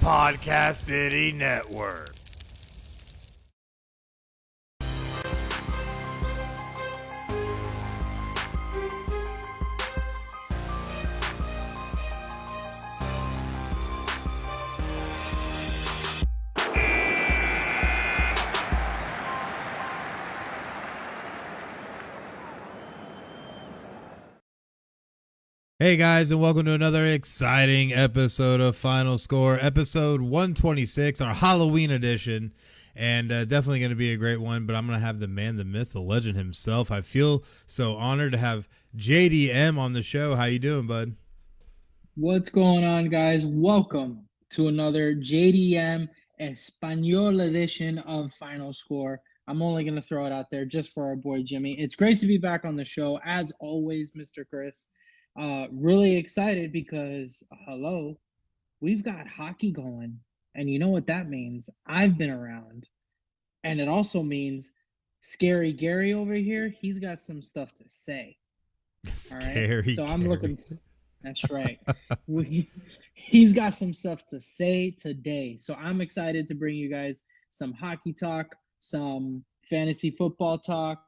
Podcast City Network. Hey guys, and welcome to another exciting episode of Final Score, episode 126, our Halloween edition, and definitely going to be a great one. But I'm going to have the man, the myth, the legend himself. I feel so honored to have JDM on the show. How you doing, bud? What's going on, guys? Welcome to another JDM Espanol edition of Final Score. I'm only going to throw it out there just for our boy Jimmy. It's great to be back on the show, as always, Mr. Chris. Really excited because, hello, we've got hockey going. And you know what that means? I've been around. And it also means Scary Gary over here, he's got some stuff to say. Scary All right? So I'm Gary. looking... That's right. He's got some stuff to say today. So I'm excited to bring you guys some hockey talk, some fantasy football talk.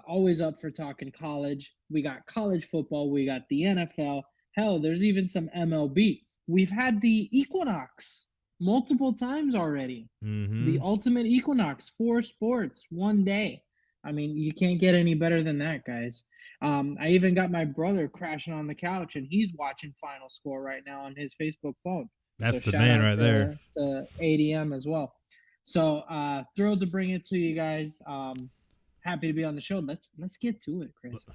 Always up for talking college. We got college football. We got the NFL. Hell, there's even some MLB. We've had the Equinox multiple times already. The ultimate Equinox, 4 sports, 1 day. I mean, you can't get any better than that, guys. I even got my brother crashing on the couch, and he's watching Final Score right now on his Facebook phone. That's the man right there. To ADM as well. So thrilled to bring it to you guys. Happy to be on the show. Let's get to it, Chris.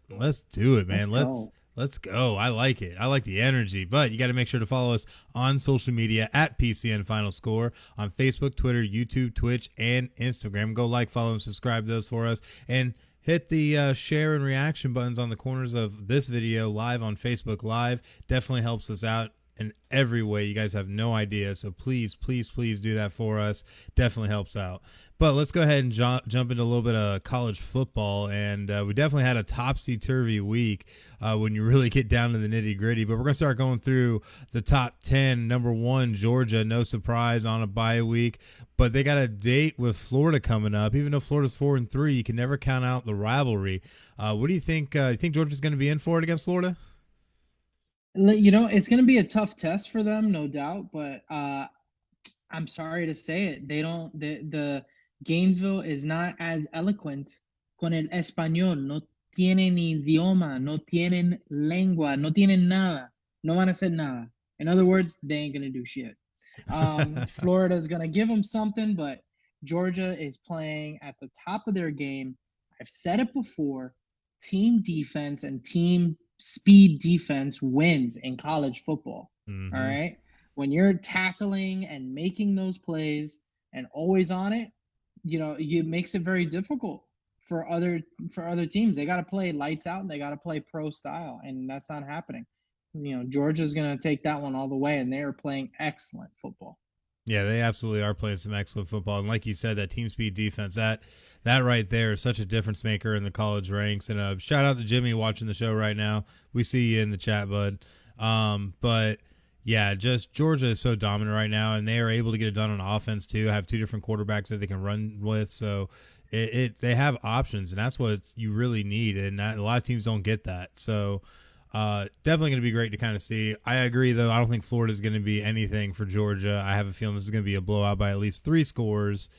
Let's do it, man. Let's go. I like it. I like the energy. But you got to make sure to follow us on social media at PCN Final Score on Facebook, Twitter, YouTube, Twitch, and Instagram. Go like, follow, and subscribe to those for us. And hit the share and reaction buttons on the corners of this video live on Facebook Live. Definitely helps us out in every way. You guys have no idea. So please, please, please do that for us. Definitely helps out. But let's go ahead and jump into a little bit of college football. And we definitely had a topsy-turvy week when you really get down to the nitty-gritty. But we're going to start going through the top 10. Number 1, Georgia, no surprise, on a bye week. But they got a date with Florida coming up. Even though Florida's 4-3, you can never count out the rivalry. What do you think? You think Georgia's going to be in for it against Florida? You know, it's going to be a tough test for them, no doubt. But I'm sorry to say it. They don't. The Gainesville is not as eloquent con el español. No tienen idioma, no tienen lengua, no tienen nada. No van a hacer nada. In other words, they ain't gonna do shit. Florida's gonna give them something, but Georgia is playing at the top of their game. I've said it before. Team defense and team speed defense wins in college football. All right. When you're tackling and making those plays and always on it, you know, it makes it very difficult for other teams. They got to play lights out and they got to play pro style, and that's not happening. You know, Georgia's going to take that one all the way, and they are playing excellent football. Yeah, they absolutely are playing some excellent football. And like you said, that team speed defense, that right there is such a difference maker in the college ranks. And shout out to Jimmy watching the show right now. We see you in the chat, bud. But yeah, just Georgia is so dominant right now, and they are able to get it done on offense too. Have 2 different quarterbacks that they can run with, so they have options, and that's what you really need. And a lot of teams don't get that, so definitely going to be great to kind of see. I agree, though. I don't think Florida is going to be anything for Georgia. I have a feeling this is going to be a blowout by at least 3 scores,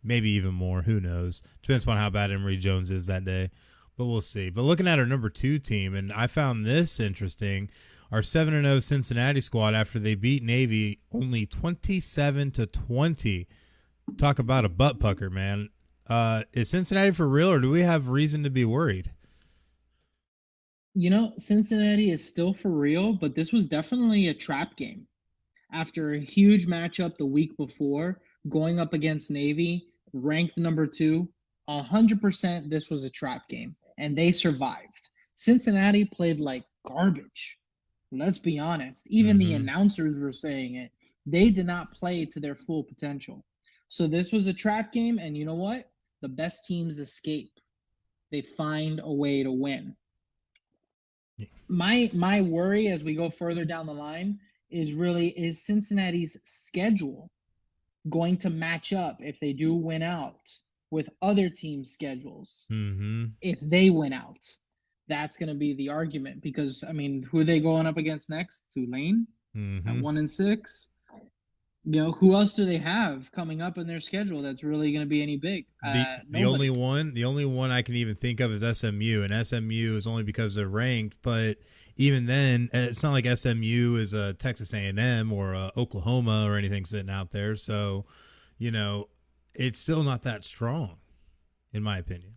maybe even more. Who knows? Depends on how bad Emory Jones is that day, but we'll see. But looking at our number 2 team, and I found this interesting. Our 7-0 Cincinnati squad, after they beat Navy only 27-20. Talk about a butt pucker, man. Is Cincinnati for real, or do we have reason to be worried? You know, Cincinnati is still for real, but this was definitely a trap game. After a huge matchup the week before, going up against Navy, ranked number 2, 100% this was a trap game, and they survived. Cincinnati played like garbage. Let's be honest. Even the announcers were saying it. They did not play to their full potential. So this was a trap game, and you know what? The best teams escape. They find a way to win. My worry as we go further down the line is Cincinnati's schedule going to match up if they do win out with other teams' schedules? Mm-hmm. If they win out, that's going to be the argument, because I mean, who are they going up against next? Tulane at 1-6. You know, who else do they have coming up in their schedule that's really going to be any big? The only one I can even think of is SMU, and SMU is only because they're ranked. But even then, it's not like SMU is a Texas A&M or a Oklahoma or anything sitting out there. So, you know, it's still not that strong, in my opinion.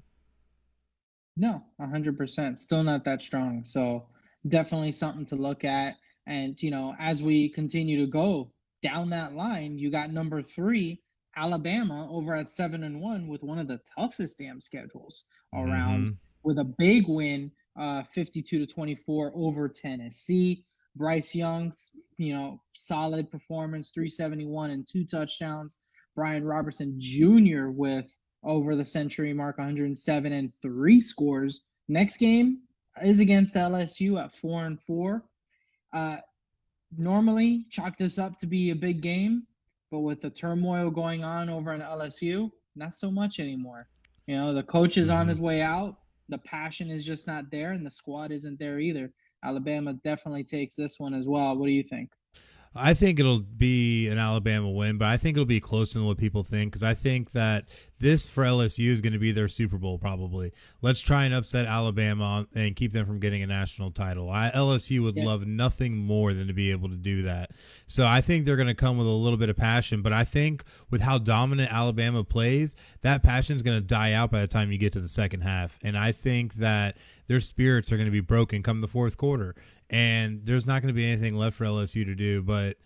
No, 100%. Still not that strong. So definitely something to look at. And, you know, as we continue to go down that line, you got number 3, Alabama, over at 7-1 with one of the toughest damn schedules around, with a big win, 52-24 over Tennessee. Bryce Young's, you know, solid performance, 371 and 2 touchdowns. Brian Robertson Jr. with over the century mark, 107 and 3 scores. Next game is against LSU at 4-4. Normally chalk this up to be a big game, but with the turmoil going on over in LSU, not so much anymore. You know, the coach is on his way out. The passion is just not there, and the squad isn't there either. Alabama definitely takes this one as well. What do you think? I think it'll be an Alabama win, but I think it'll be closer than what people think, because I think that this for LSU is going to be their Super Bowl probably. Let's try and upset Alabama and keep them from getting a national title. LSU would love nothing more than to be able to do that. So I think they're going to come with a little bit of passion, but I think with how dominant Alabama plays, that passion is going to die out by the time you get to the second half. And I think that their spirits are going to be broken come the fourth quarter. And there's not going to be anything left for LSU to do, but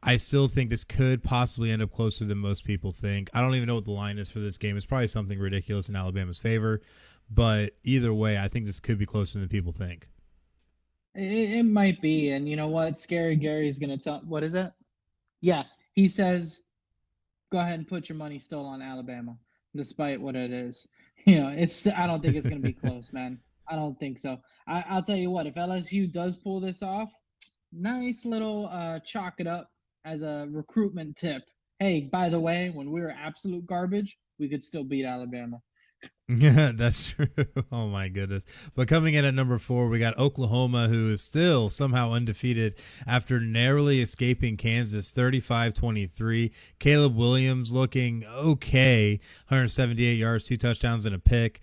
I still think this could possibly end up closer than most people think. I don't even know what the line is for this game. It's probably something ridiculous in Alabama's favor, but either way, I think this could be closer than people think. It might be, and you know what? Scary Gary is going to tell. What is that? Yeah, he says, go ahead and put your money still on Alabama, despite what it is. You know, I don't think it's going to be close, man. I don't think so. I'll tell you what, if LSU does pull this off, nice little chalk it up as a recruitment tip. Hey, by the way, when we were absolute garbage, we could still beat Alabama. Yeah, that's true. Oh, my goodness. But coming in at number 4, we got Oklahoma, who is still somehow undefeated after narrowly escaping Kansas 35-23. Caleb Williams looking okay, 178 yards, 2 touchdowns, and a pick.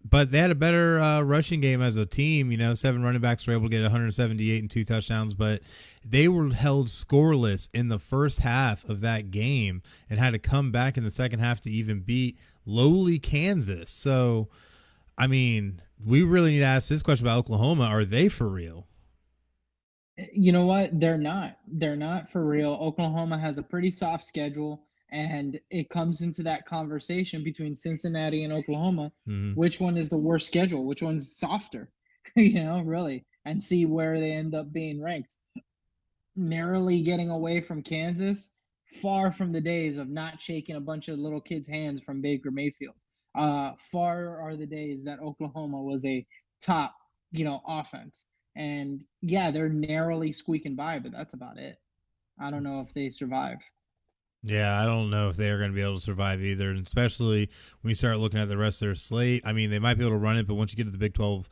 But they had a better rushing game as a team. You know, 7 running backs were able to get 178 and 2 touchdowns, but they were held scoreless in the first half of that game and had to come back in the second half to even beat lowly Kansas. So, I mean, we really need to ask this question about Oklahoma. Are they for real? You know what? They're not. They're not for real. Oklahoma has a pretty soft schedule. And it comes into that conversation between Cincinnati and Oklahoma. Which one is the worst schedule? Which one's softer? You know, really, and see where they end up being ranked. Narrowly getting away from Kansas, far from the days of not shaking a bunch of little kids' hands from Baker Mayfield. Far are the days that Oklahoma was a top, you know, offense. And yeah, they're narrowly squeaking by, but that's about it. I don't know if they survive. Yeah, I don't know if they are going to be able to survive either, and especially when you start looking at the rest of their slate. I mean, they might be able to run it, but once you get to the Big 12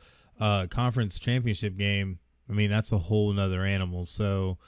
conference championship game, I mean, that's a whole nother animal. So,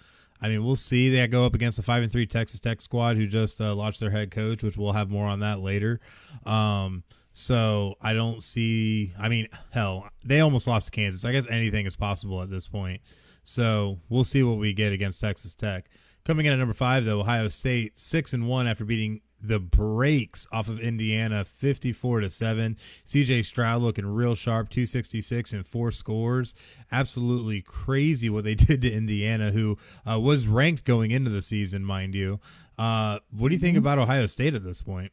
I mean, we'll see. They go up against the 5-3 Texas Tech squad who just launched their head coach, which we'll have more on that later. So I don't see. I mean, hell, they almost lost to Kansas. I guess anything is possible at this point. So we'll see what we get against Texas Tech. Coming in at number 5, though, Ohio State 6-1 after beating the brakes off of Indiana 54-7. CJ Stroud looking real sharp, 266 and 4 scores. Absolutely crazy what they did to Indiana, who was ranked going into the season, mind you. What do you think about Ohio State at this point?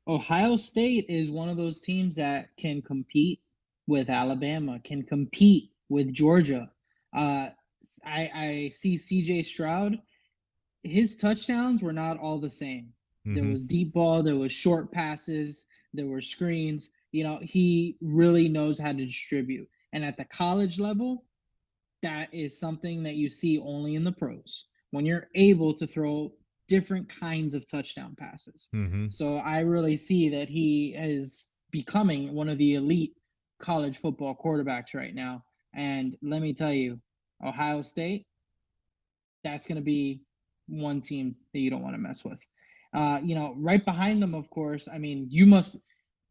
Ohio State is one of those teams that can compete with Alabama, can compete with Georgia. I see CJ Stroud. His touchdowns were not all the same. There was deep ball, there was short passes, there were screens. You know, he really knows how to distribute. And at the college level, that is something that you see only in the pros when you're able to throw different kinds of touchdown passes. Mm-hmm. So I really see that he is becoming one of the elite college football quarterbacks right now. And let me tell you, Ohio State, that's going to be one team that you don't want to mess with. Right behind them, of course, I mean,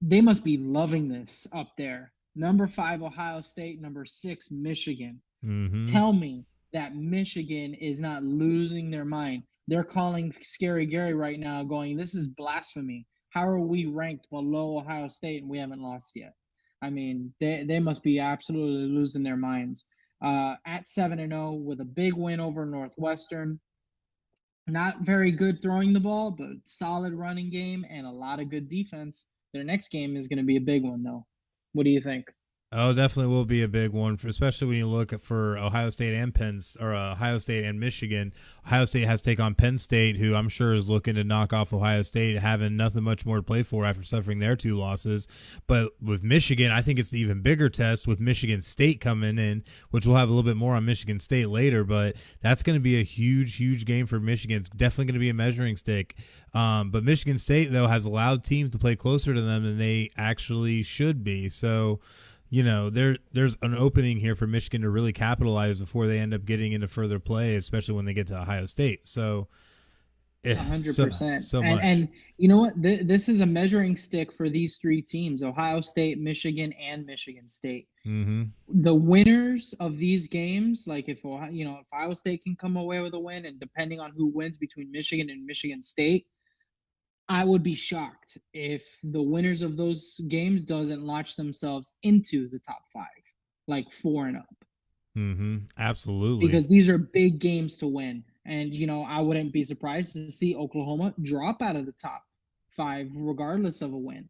they must be loving this up there. Number 5, Ohio State. Number 6, Michigan. Mm-hmm. Tell me that Michigan is not losing their mind. They're calling Scary Gary right now, going, "This is blasphemy. How are we ranked below Ohio State and we haven't lost yet?" I mean, they must be absolutely losing their minds. At 7-0 with a big win over Northwestern. Not very good throwing the ball, but solid running game and a lot of good defense. Their next game is going to be a big one, though. What do you think? Oh, definitely will be a big one, especially when you look for Ohio State and Ohio State and Michigan. Ohio State has to take on Penn State, who I'm sure is looking to knock off Ohio State, having nothing much more to play for after suffering their 2 losses. But with Michigan, I think it's the even bigger test with Michigan State coming in, which we'll have a little bit more on Michigan State later. But that's going to be a huge, huge game for Michigan. It's definitely going to be a measuring stick. But Michigan State, though, has allowed teams to play closer to them than they actually should be. So, there's an opening here for Michigan to really capitalize before they end up getting into further play, especially when they get to Ohio State. So, 100%. So much. And you know what? This is a measuring stick for these 3 teams: Ohio State, Michigan, and Michigan State. Mm-hmm. The winners of these games, like if Ohio State can come away with a win, and depending on who wins between Michigan and Michigan State, I would be shocked if the winners of those games doesn't launch themselves into the top 5, like 4 and up. Mm-hmm. Absolutely. Because these are big games to win. And, I wouldn't be surprised to see Oklahoma drop out of the top 5 regardless of a win.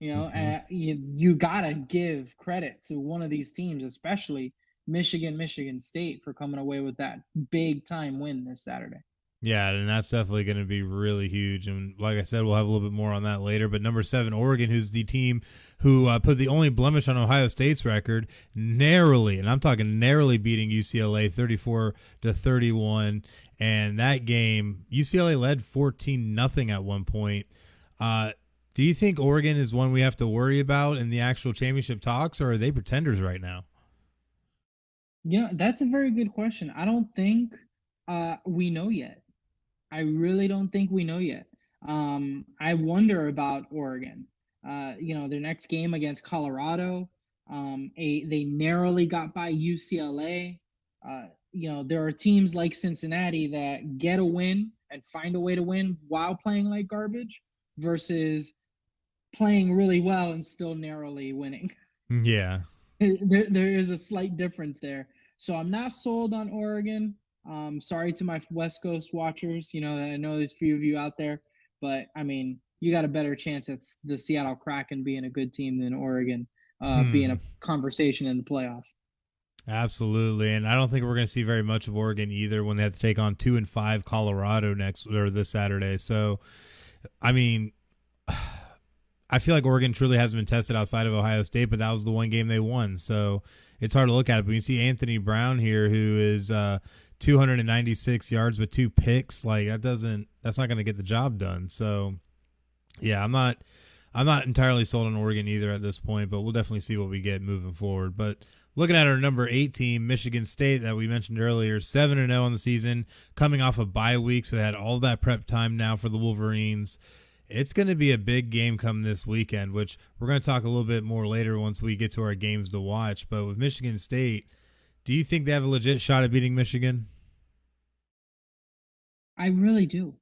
You got to give credit to one of these teams, especially Michigan State, for coming away with that big time win this Saturday. Yeah, and that's definitely going to be really huge. And like I said, we'll have a little bit more on that later. But number 7, Oregon, who's the team who put the only blemish on Ohio State's record, narrowly, and I'm talking narrowly, beating UCLA 34-31. And that game, UCLA led 14-0 at one point. Do you think Oregon is one we have to worry about in the actual championship talks, or are they pretenders right now? That's a very good question. I don't think we know yet. I really don't think we know yet. I wonder about Oregon. Their next game against Colorado, they narrowly got by UCLA. There are teams like Cincinnati that get a win and find a way to win while playing like garbage versus playing really well and still narrowly winning. Yeah. There is a slight difference there. So I'm not sold on Oregon. Sorry to my West Coast watchers. I know there's a few of you out there, but I mean, you got a better chance at the Seattle Kraken being a good team than Oregon being a conversation in the playoff. Absolutely, and I don't think we're going to see very much of Oregon either when they have to take on 2-5 Colorado this Saturday. So, I mean, I feel like Oregon truly hasn't been tested outside of Ohio State, but that was the one game they won. So it's hard to look at it. But you see Anthony Brown here, who is 296 yards with 2 picks. Like that's not going to get the job done. So yeah, I'm not entirely sold on Oregon either at this point, but we'll definitely see what we get moving forward. But looking at our number 8 team, Michigan State, that we mentioned earlier, 7-0 on the season, coming off a bye week, so they had all that prep time now for the Wolverines. It's going to be a big game come this weekend, which we're going to talk a little bit more later once we get to our games to watch. But with Michigan State, do you think they have a legit shot at beating Michigan? I really do.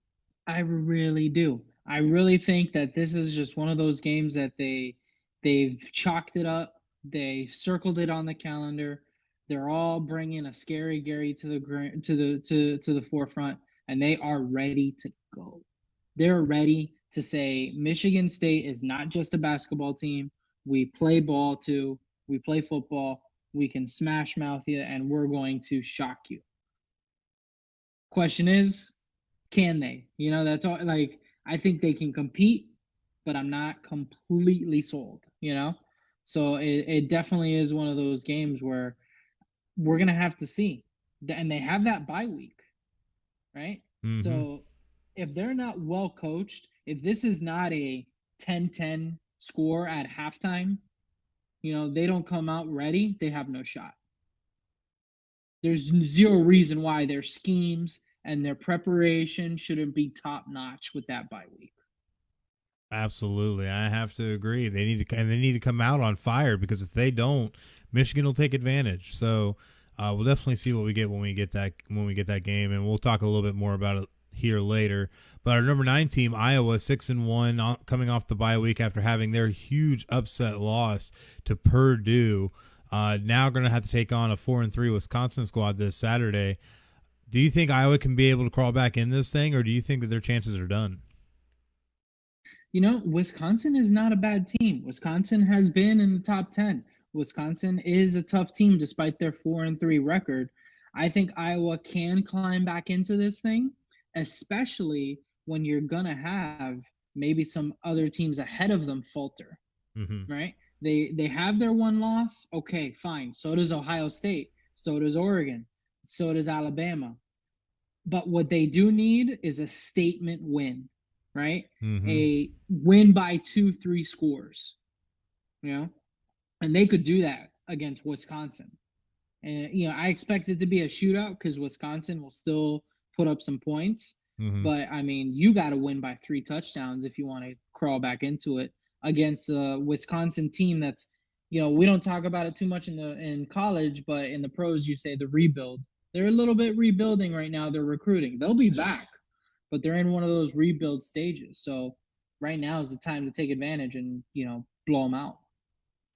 I really do. I really think that this is just one of those games that they've chalked it up. They circled it on the calendar. They're all bringing a Scary Gary to the forefront, and they are ready to go. They're ready to say Michigan State is not just a basketball team. We play ball too. We play football. We can smash mouth you, and we're going to shock you. Question is, can they? That's all. Like, I think they can compete, but I'm not completely sold. So it definitely is one of those games where we're gonna have to see. And they have that bye week, right? Mm-hmm. So if they're not well coached, if this is not a 10-10 score at halftime, they don't come out ready, they have no shot. There's zero reason why their schemes and their preparation shouldn't be top notch with that bye week. Absolutely, I have to agree. They need to come out on fire, because if they don't, Michigan will take advantage. So we'll definitely see what we get when we get that game, and we'll talk a little bit more about it here later. But our number 9 team, Iowa, 6-1, coming off the bye week after having their huge upset loss to Purdue. Now going to have to take on a 4-3 Wisconsin squad this Saturday. Do you think Iowa can be able to crawl back in this thing, or do you think that their chances are done? Wisconsin is not a bad team. Wisconsin has been in the top 10. Wisconsin is a tough team despite their 4-3 record. I think Iowa can climb back into this thing, especially when you're going to have maybe some other teams ahead of them falter, right? They have their one loss. Okay, fine. So does Ohio State. So does Oregon. So does Alabama. But what they do need is a statement win, right? A win by 2-3 scores, and they could do that against Wisconsin. And I expect it to be a shootout because Wisconsin will still put up some points. But I mean, you got to win by 3 touchdowns if you want to crawl back into it against a Wisconsin team that's, we don't talk about it too much in college, but in the pros you say the rebuild. They're a little bit rebuilding right now. They're recruiting. They'll be back, but they're in one of those rebuild stages. So right now is the time to take advantage and, blow them out.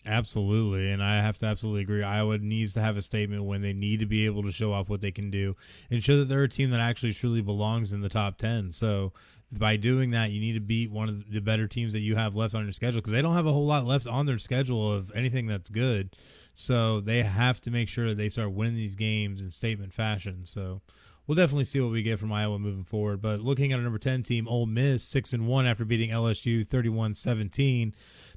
Absolutely, and I have to absolutely agree. Iowa needs to have a statement when they need to be able to show off what they can do and show that they're a team that actually truly belongs in the top 10. So by doing that, you need to beat one of the better teams that you have left on your schedule, because they don't have a whole lot left on their schedule of anything that's good. So they have to make sure that they start winning these games in statement fashion. So we'll definitely see what we get from Iowa moving forward. But looking at our number 10 team, Ole Miss, 6-1 after beating LSU 31-17.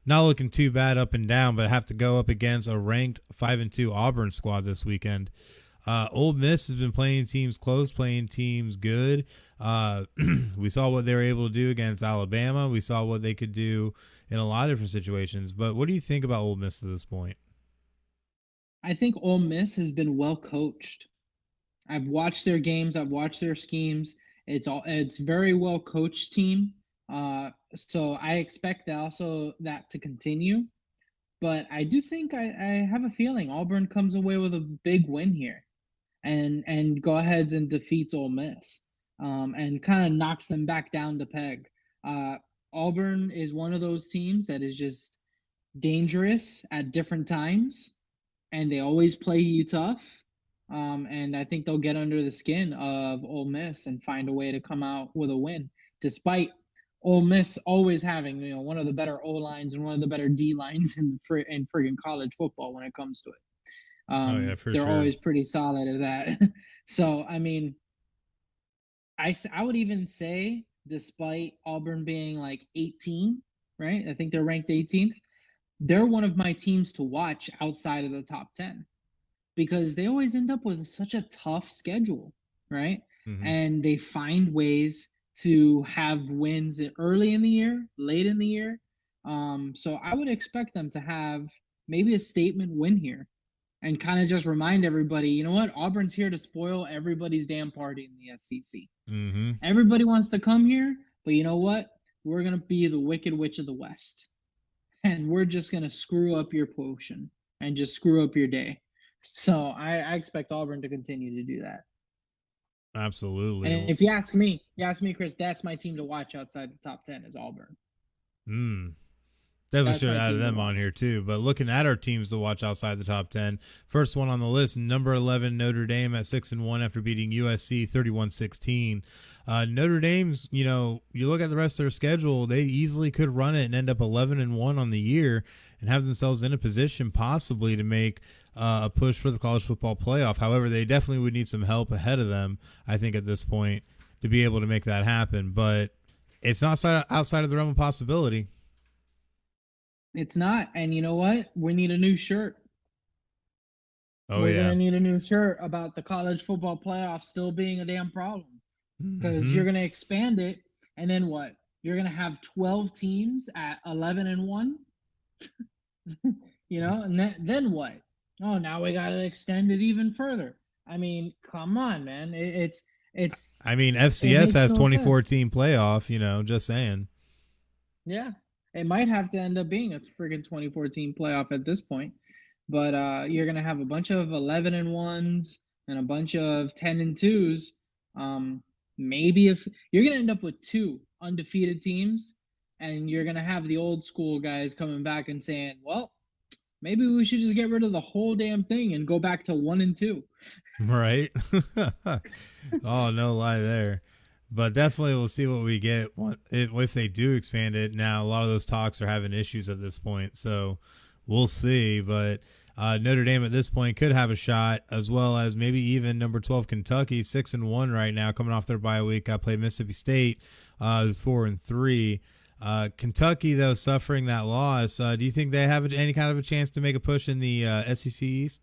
Not looking too bad up and down, but have to go up against a ranked 5-2 Auburn squad this weekend. Ole Miss has been playing teams close, playing teams good. We saw what they were able to do against Alabama. We saw what they could do in a lot of different situations. But what do you think about Ole Miss at this point? I think Ole Miss has been well coached. I've watched their games. I've watched their schemes. It's very well coached team. So I expect that to continue. But I do think I have a feeling Auburn comes away with a big win here, and go ahead and defeats Ole Miss, and kind of knocks them back down to peg. Auburn is one of those teams that is just dangerous at different times, and they always play you tough. And I think they'll get under the skin of Ole Miss and find a way to come out with a win, despite Ole Miss always having one of the better O lines and one of the better D lines in friggin' college football when it comes to it. They're sure. always pretty solid at that. So I mean, I would even say, despite Auburn being like 18, right? I think they're ranked 18th. They're one of my teams to watch outside of the top 10. Because they always end up with such a tough schedule, right? And they find ways to have wins early in the year, late in the year. So I would expect them to have maybe a statement win here and kind of just remind everybody, you know what? Auburn's here to spoil everybody's damn party in the SEC. Everybody wants to come here, but you know what? We're going to be the Wicked Witch of the West. And we're just going to screw up your potion and just screw up your day. So I expect Auburn to continue to do that. Absolutely. And if you ask me, Chris, that's my team to watch outside the top 10 is Auburn. Definitely should have added them on here too. But looking at our teams to watch outside the top 10, first one on the list, number 11, Notre Dame at 6-1 after beating USC 31-16. Notre Dame's, you look at the rest of their schedule, they easily could run it and end up 11-1 on the year and have themselves in a position possibly to make a push for the college football playoff. However, they definitely would need some help ahead of them, I think, at this point to be able to make that happen. But it's not outside of the realm of possibility. It's not. And you know what? We need a new shirt. Oh We're yeah. gonna need a new shirt about the college football playoff still being a damn problem, because Mm-hmm. you're gonna expand it, and then what? You're gonna have 12 teams at 11-1. And then what? Oh, now we gotta extend it even further. I mean, come on, man. I mean, it FCS makes has no sense. 2014 playoff. Just saying. Yeah, it might have to end up being a friggin' 2014 playoff at this point. But you're gonna have a bunch of 11-1s and a bunch of 10-2s. Maybe if you're gonna end up with two undefeated teams, and you're gonna have the old school guys coming back and saying, "Well, maybe we should just get rid of the whole damn thing and go back to 1-2." Right? Oh, no lie there. But definitely we'll see what we get if they do expand it. Now, a lot of those talks are having issues at this point, so we'll see. But Notre Dame at this point could have a shot, as well as maybe even number 12 Kentucky, 6-1 right now, coming off their bye week. I played Mississippi State, who's 4-3. Kentucky, though, suffering that loss. Do you think they have any kind of a chance to make a push in the SEC East?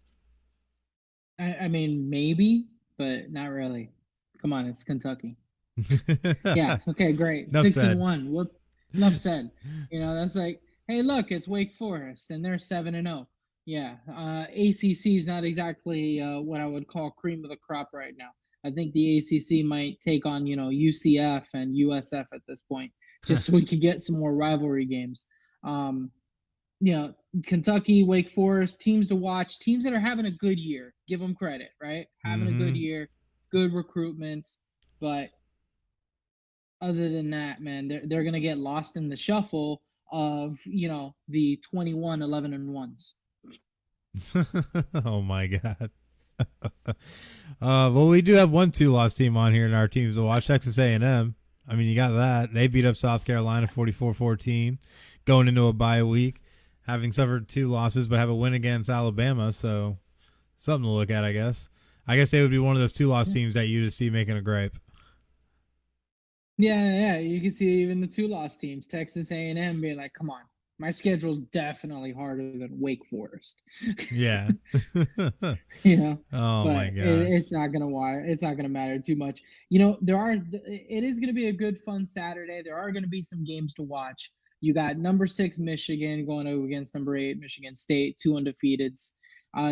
I mean, maybe, but not really. Come on, it's Kentucky. Yeah. Okay. Great. Enough Six and said. one. Whoop. Enough said. That's like, hey, look, it's Wake Forest, and they're 7-0. Yeah. ACC is not exactly what I would call cream of the crop right now. I think the ACC might take on UCF and USF at this point, just so we could get some more rivalry games. Um, Kentucky, Wake Forest, teams to watch, teams that are having a good year. Give them credit, right? Having a good year, good recruitments, but other than that, man, they're gonna get lost in the shuffle of the 21-11-1s. Oh my god. Well, we do have one 2-loss team on here in our teams to watch. Texas A&M. I mean, you got that. They beat up South Carolina 44-14, going into a bye week, having suffered 2 losses, but have a win against Alabama. So something to look at, I guess. I guess they would be one of those 2-loss teams that you just see making a gripe. Yeah, you can see even the 2-loss teams, Texas A&M, being like, "Come on, my schedule's definitely harder than Wake Forest." Yeah. Oh Oh my but gosh. it's not gonna matter too much. It is gonna be a good fun Saturday. There are gonna be some games to watch. You got number 6 Michigan going over against number 8 Michigan State, 2 undefeateds.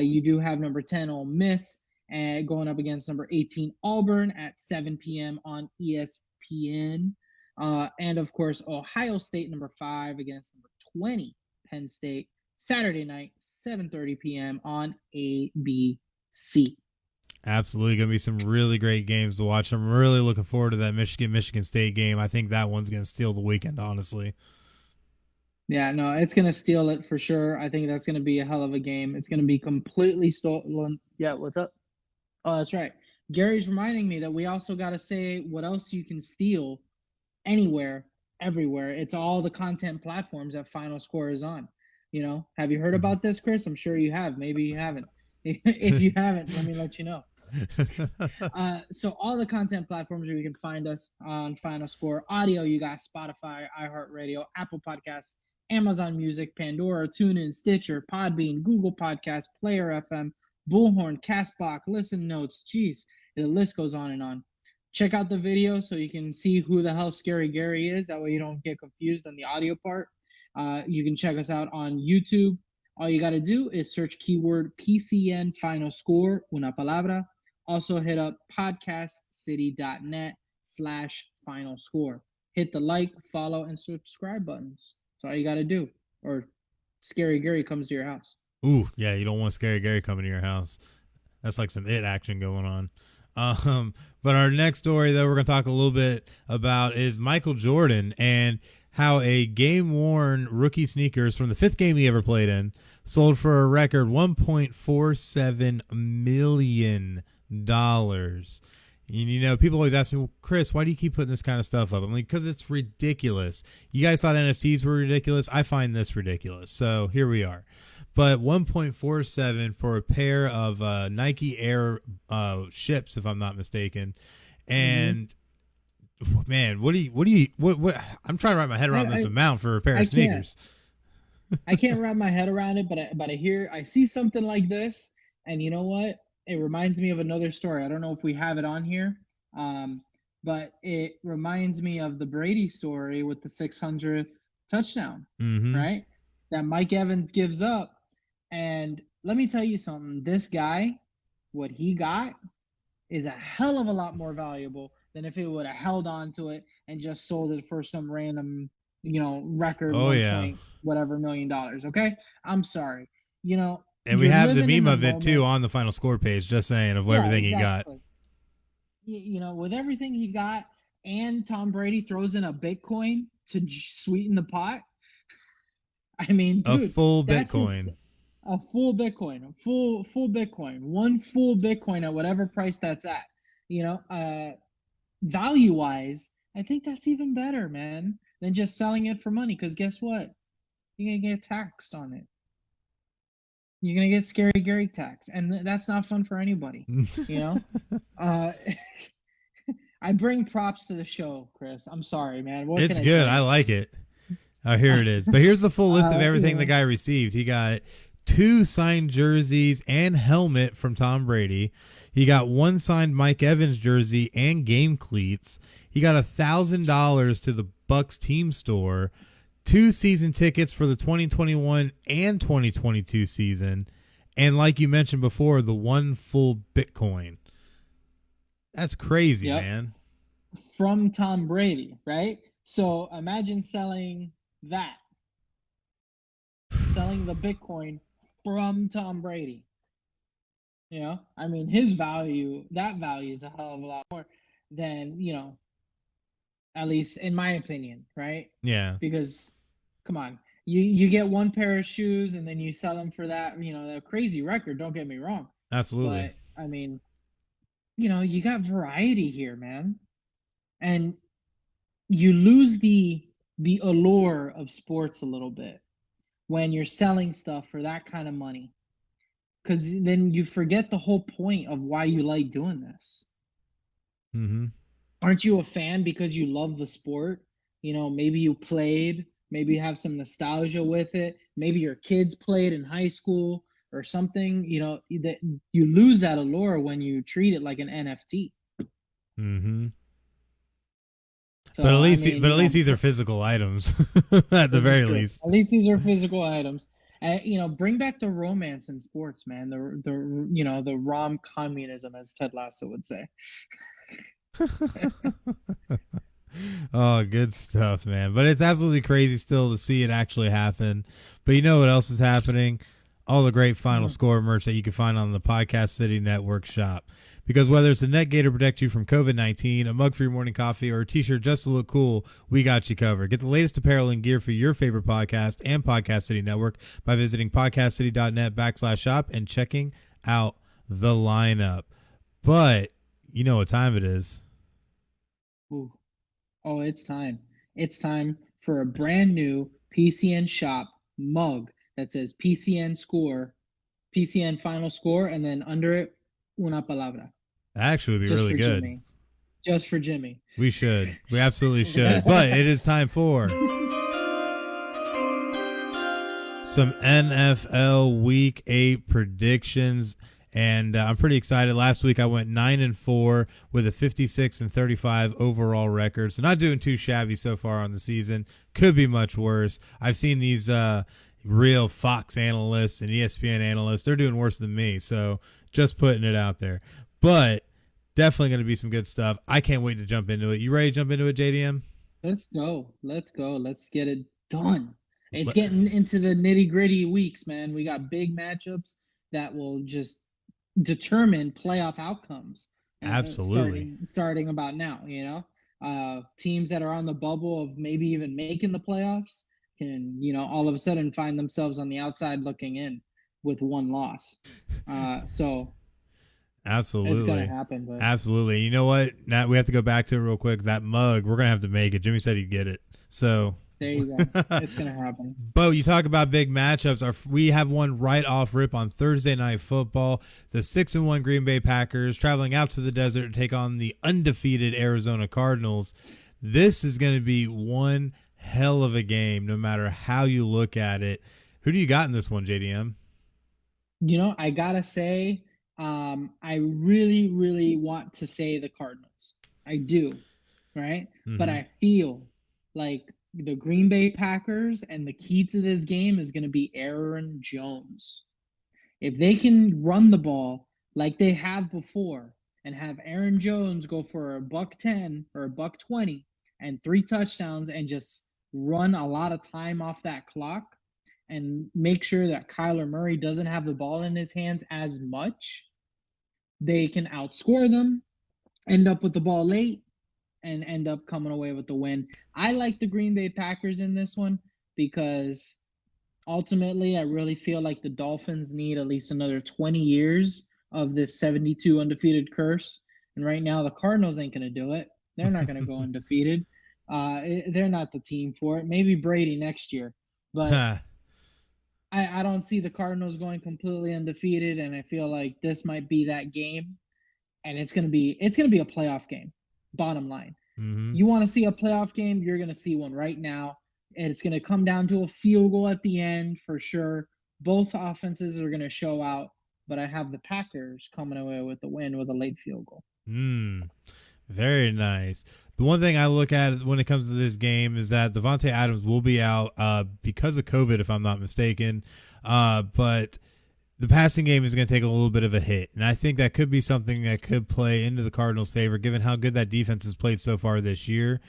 You do have number 10 Ole Miss and going up against number 18 Auburn at 7 p.m. on ESPN. And of course, Ohio State number 5 against number 20 Penn State, Saturday night, 7:30 p.m. on ABC. Absolutely going to be some really great games to watch. I'm really looking forward to that Michigan State game. I think that one's going to steal the weekend, honestly. Yeah, no, it's going to steal it for sure. I think that's going to be a hell of a game. It's going to be completely stolen. Yeah, what's up? Oh, that's right. Gary's reminding me that we also got to say what else you can steal anywhere, everywhere. It's all the content platforms that FinalScore is on. Have you heard about this, Chris? I'm sure you have. Maybe you haven't. If you haven't, let me let you know. So all the content platforms where you can find us on FinalScore. Audio, you got Spotify, iHeartRadio, Apple Podcasts, Amazon Music, Pandora, TuneIn, Stitcher, Podbean, Google Podcasts, Player FM, Bullhorn, Castbox, Listen Notes. Jeez, the list goes on and on. Check out the video so you can see who the hell Scary Gary is. That way you don't get confused on the audio part. You can check us out on YouTube. All you got to do is search keyword PCN Final Score, una palabra. Also hit up podcastcity.net/Final Score. Hit the like, follow, and subscribe buttons. That's all you got to do. Or Scary Gary comes to your house. Ooh, yeah, you don't want Scary Gary coming to your house. That's like some it action going on. But our next story that we're going to talk a little bit about is Michael Jordan and how a game-worn rookie sneakers from the 5th game he ever played in sold for a record $1.47 million. And, people always ask me, well, Chris, why do you keep putting this kind of stuff up? I'm like, because it's ridiculous. You guys thought NFTs were ridiculous. I find this ridiculous. So here we are. But 1.47 for a pair of Nike Air ships, if I'm not mistaken. And man, what I'm trying to wrap my head around this amount for a pair of sneakers. I can't wrap my head around it, but I see something like this, And you know what? It reminds me of another story. I don't know if we have it on here, but it reminds me of the Brady story with the 600th touchdown, Mm-hmm. right? That Mike Evans gives up. And let me tell you something. This guy, what he got is a hell of a lot more valuable than if he would have held on to it and just sold it for some random, record Oh, 1 yeah. point whatever $1 million. Okay, I'm sorry. And we You're have the living in meme the of it, too, moment. on the final score page, just saying, of Yeah, everything he got. exactly. With everything he got, and Tom Brady throws in a Bitcoin to sweeten the pot. I mean, A dude, full that's his Bitcoin. a full Bitcoin, full Bitcoin, one full Bitcoin at whatever price that's at. Value wise, I think that's even better, man, than just selling it for money. Because guess what? You're gonna get taxed on it. You're gonna get scary Gary tax, and that's not fun for anybody. You know. Uh, I bring props to the show, Chris. I'm sorry, man. What It's can I good. tell I you? like it. Oh, here it is. But here's the full list of You everything the know, guy received. He got 2 signed jerseys and helmet from Tom Brady. He got 1 signed Mike Evans jersey and game cleats. He got $1,000 to the Bucks team store, 2 season tickets for the 2021 and 2022 season, and like you mentioned before, the 1 full Bitcoin. That's crazy, yep, man. from Tom Brady, right? So imagine selling that, selling the Bitcoin from Tom Brady. I mean, that value is a hell of a lot more than, at least in my opinion, right? Yeah, Because, come on, you get one pair of shoes and then you sell them for that, a crazy record. Don't get me wrong, absolutely. but I mean, you got variety here, man, and you lose the allure of sports a little bit when you're selling stuff for that kind of money, because then you forget the whole point of why you like doing this. Mm-hmm. Aren't you a fan because you love the sport? Maybe you played, maybe you have some nostalgia with it, maybe your kids played in high school or something. That you lose that allure when you treat it like an NFT. Mm-hmm. So But at I least, mean, these are physical items, at the this is very true. least. At least these are physical items. Bring back the romance in sports, man. The rom communism, as Ted Lasso would say. Oh, good stuff, man. But it's absolutely crazy still to see it actually happen. But you know what else is happening? All the great Final Mm. Score merch that you can find on the Podcast City Network shop. Because whether it's a neck gaiter to protect you from COVID-19, a mug for your morning coffee, or a t-shirt just to look cool, we got you covered. Get the latest apparel and gear for your favorite podcast and Podcast City Network by visiting podcastcity.net/shop and checking out the lineup. But you know what time it is. Ooh. Oh, it's time. It's time for a brand new PCN shop mug that says PCN score, PCN final score, and then under it, una palabra. That actually would be Just really for good. Jimmy. Just for Jimmy. We should. We absolutely should. But it is time for some NFL Week 8 predictions. And I'm pretty excited. Last week I went 9-4 with a 56-35 overall record. So not doing too shabby so far on the season. Could be much worse. I've seen these real Fox analysts and ESPN analysts. They're doing worse than me. So just putting it out there. But definitely going to be some good stuff. I can't wait to jump into it. You ready to jump into it, JDM? Let's go. Let's go. Let's get it done. It's getting into the nitty gritty weeks, man. We got big matchups that will just determine playoff outcomes. Absolutely. Starting about now, teams that are on the bubble of maybe even making the playoffs can, all of a sudden find themselves on the outside looking in with one loss. So absolutely, it's gonna happen. But absolutely. You know what? Now we have to go back to it real quick. That mug, we're gonna have to make it. Jimmy said he'd get it. So there you go. It's gonna happen. Bo, you talk about big matchups. We have one right off rip on Thursday Night Football. The 6-1 Green Bay Packers traveling out to the desert to take on the undefeated Arizona Cardinals. This is going to be one hell of a game, no matter how you look at it. Who do you got in this one, JDM? I gotta say, I really, really want to say the Cardinals. I do, right? But Mm-hmm. I feel like the Green Bay Packers and the key to this game is going to be Aaron Jones. If they can run the ball like they have before and have Aaron Jones go for a $110 or a $120 and 3 touchdowns and just run a lot of time off that clock and make sure that Kyler Murray doesn't have the ball in his hands as much, they can outscore them, end up with the ball late, and end up coming away with the win. I like the Green Bay Packers in this one because ultimately I really feel like the Dolphins need at least another 20 years of this 72 undefeated curse. And right now the Cardinals ain't going to do it. They're not going to go undefeated. They're not the team for it. Maybe Brady next year. But I don't see the Cardinals going completely undefeated, and I feel like this might be that game, and it's gonna be a playoff game. Bottom line, Mm-hmm. you want to see a playoff game, you're gonna see one right now, and it's gonna come down to a field goal at the end for sure. Both offenses are gonna show out, but I have the Packers coming away with the win with a late field goal. Very nice. The one thing I look at when it comes to this game is that Devontae Adams will be out because of COVID, if I'm not mistaken. But the passing game is going to take a little bit of a hit. And I think that could be something that could play into the Cardinals' favor, given how good that defense has played so far this year.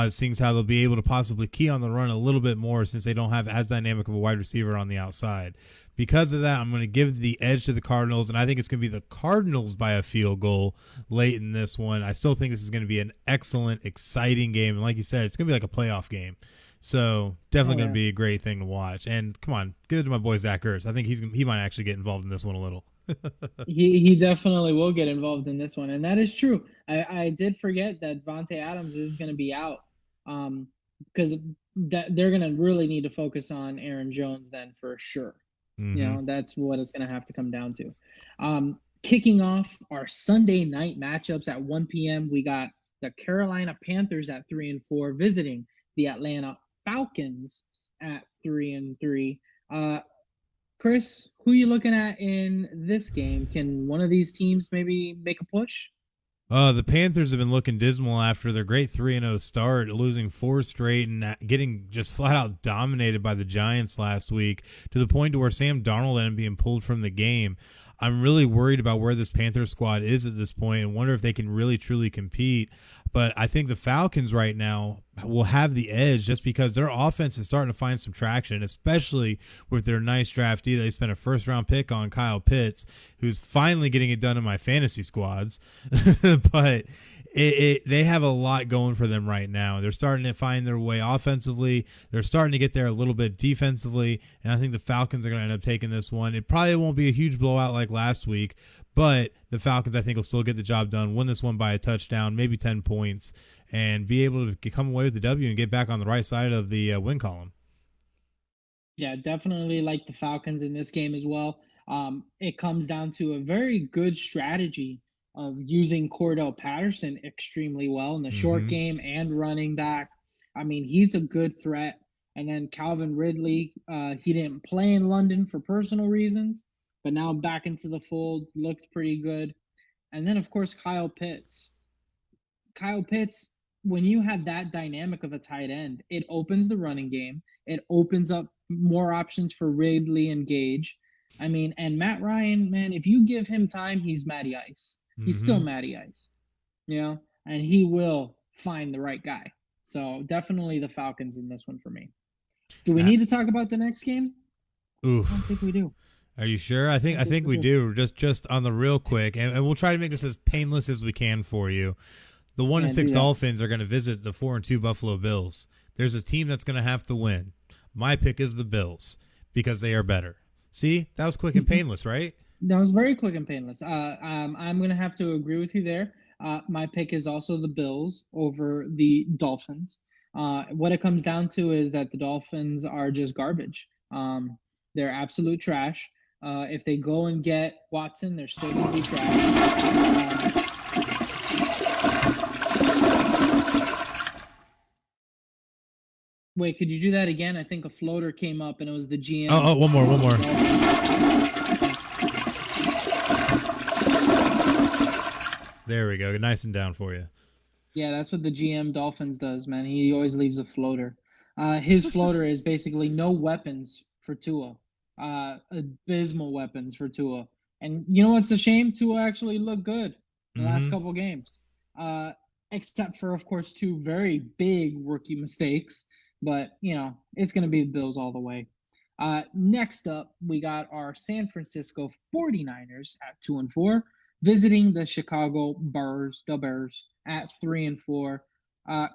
Seeing how they'll be able to possibly key on the run a little bit more since they don't have as dynamic of a wide receiver on the outside. Because of that, I'm going to give the edge to the Cardinals, and I think it's going to be the Cardinals by a field goal late in this one. I still think this is going to be an excellent, exciting game. And like you said, it's going to be like a playoff game. So definitely going to be a great thing to watch. And come on, give it to my boy Zach Ertz. I think he might actually get involved in this one a little. He definitely will get involved in this one, and that is true. I did forget that Vontae Adams is going to be out, because that they're going to really need to focus on Aaron Jones then for sure. Mm-hmm. That's what it's going to have to come down to. Kicking off our Sunday night matchups at 1 p.m., we got the Carolina Panthers at 3-4 visiting the Atlanta Falcons at 3-3. Chris, who are you looking at in this game? Can one of these teams maybe make a push? The Panthers have been looking dismal after their great 3-0 start, losing 4 straight and getting just flat out dominated by the Giants last week to the point to where Sam Darnold ended up being pulled from the game. I'm really worried about where this Panthers squad is at this point and wonder if they can really truly compete. But I think the Falcons right now will have the edge just because their offense is starting to find some traction, especially with their nice draftee. They spent a first-round pick on Kyle Pitts, who's finally getting it done in my fantasy squads. But they have a lot going for them right now. They're starting to find their way offensively. They're starting to get there a little bit defensively, and I think the Falcons are going to end up taking this one. It probably won't be a huge blowout like last week, but the Falcons, I think, will still get the job done, win this one by a touchdown, maybe 10 points, and be able to come away with the W and get back on the right side of the win column. Yeah, definitely like the Falcons in this game as well. It comes down to a very good strategy of using Cordell Patterson extremely well in the short game and running back. I mean, he's a good threat. And then Calvin Ridley, he didn't play in London for personal reasons, but now back into the fold, looked pretty good. And then, of course, Kyle Pitts. Kyle Pitts, when you have that dynamic of a tight end, it opens the running game. It opens up more options for Ridley and Gage. I mean, and Matt Ryan, man, if you give him time, he's Matty Ice. He's still Matty Ice, and he will find the right guy. So definitely the Falcons in this one for me. Do we need to talk about the next game? Oof. I don't think we do. Are you sure? I think we do. Just on the real quick, and we'll try to make this as painless as we can for you. The 1-6 Dolphins are going to visit the 4-2 Buffalo Bills. There's a team that's going to have to win. My pick is the Bills because they are better. See, that was quick and painless, right? That was very quick and painless. I'm going to have to agree with you there. My pick is also the Bills over the Dolphins. What it comes down to is that the Dolphins are just garbage. They're absolute trash. If they go and get Watson, they're still going to be trash. Wait, could you do that again? I think a floater came up and it was the GM. Oh, one more. There we go. Nice and down for you. Yeah, that's what the GM Dolphins does, man. He always leaves a floater. His floater is basically no weapons for Tua. Abysmal weapons for Tua. And you know what's a shame? Tua actually looked good the last couple games. Except for, of course, two very big rookie mistakes. But, it's going to be the Bills all the way. Next up, we got our San Francisco 49ers at 2-4, visiting the Chicago Bears, the Bears, at 3-4.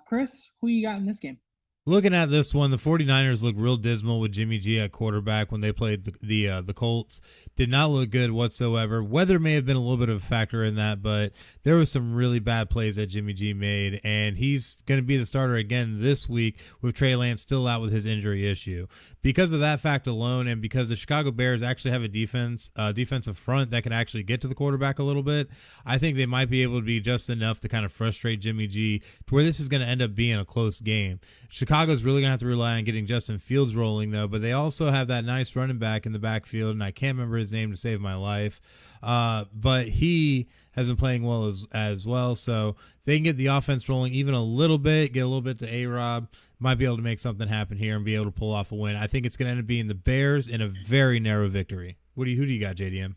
Chris, who you got in this game? Looking at this one, the 49ers look real dismal with Jimmy G at quarterback when they played the Colts. Did not look good whatsoever. Weather may have been a little bit of a factor in that, but there was some really bad plays that Jimmy G made, and he's going to be the starter again this week with Trey Lance still out with his injury issue. Because of that fact alone, and because the Chicago Bears actually have a defensive front that can actually get to the quarterback a little bit, I think they might be able to be just enough to kind of frustrate Jimmy G to where this is going to end up being a close game. Chicago's really going to have to rely on getting Justin Fields rolling, though, but they also have that nice running back in the backfield, and I can't remember his name to save my life. But he has been playing well as well, so they can get the offense rolling even a little bit, get a little bit to A-Rob, might be able to make something happen here and be able to pull off a win. I think it's going to end up being the Bears in a very narrow victory. Who do you got, JDM?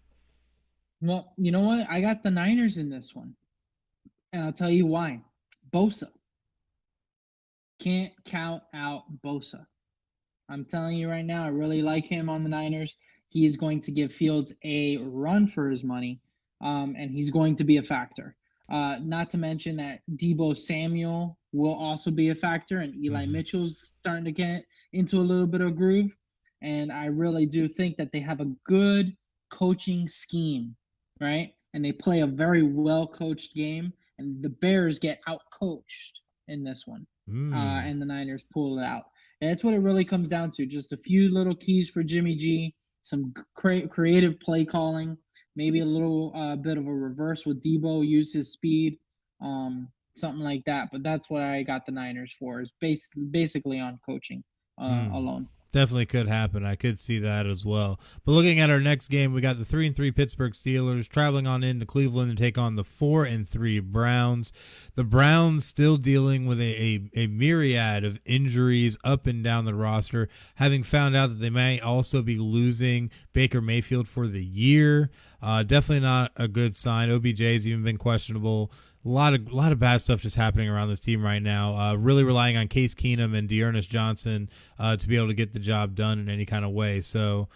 Well, you know what? I got the Niners in this one, and I'll tell you why. Bosa. Can't count out Bosa. I'm telling you right now, I really like him on the Niners. He's going to give Fields a run for his money, and he's going to be a factor. Not to mention that Deebo Samuel will also be a factor, and Eli Mitchell's starting to get into a little bit of groove. And I really do think that they have a good coaching scheme, right? And they play a very well-coached game, and the Bears get out-coached in this one. And the Niners pull it out. And that's what it really comes down to. Just a few little keys for Jimmy G, some creative play calling, maybe a little bit of a reverse with Deebo, use his speed, something like that. But that's what I got the Niners for, is basically on coaching alone. Definitely could happen. I could see that as well. But looking at our next game, we got the 3-3 Pittsburgh Steelers traveling on into Cleveland to take on the 4-3 Browns. The Browns still dealing with a myriad of injuries up and down the roster, having found out that they may also be losing Baker Mayfield for the year. Definitely not a good sign. OBJ's even been questionable. A lot of bad stuff just happening around this team right now. Really relying on Case Keenum and Dearness Johnson to be able to get the job done in any kind of way. So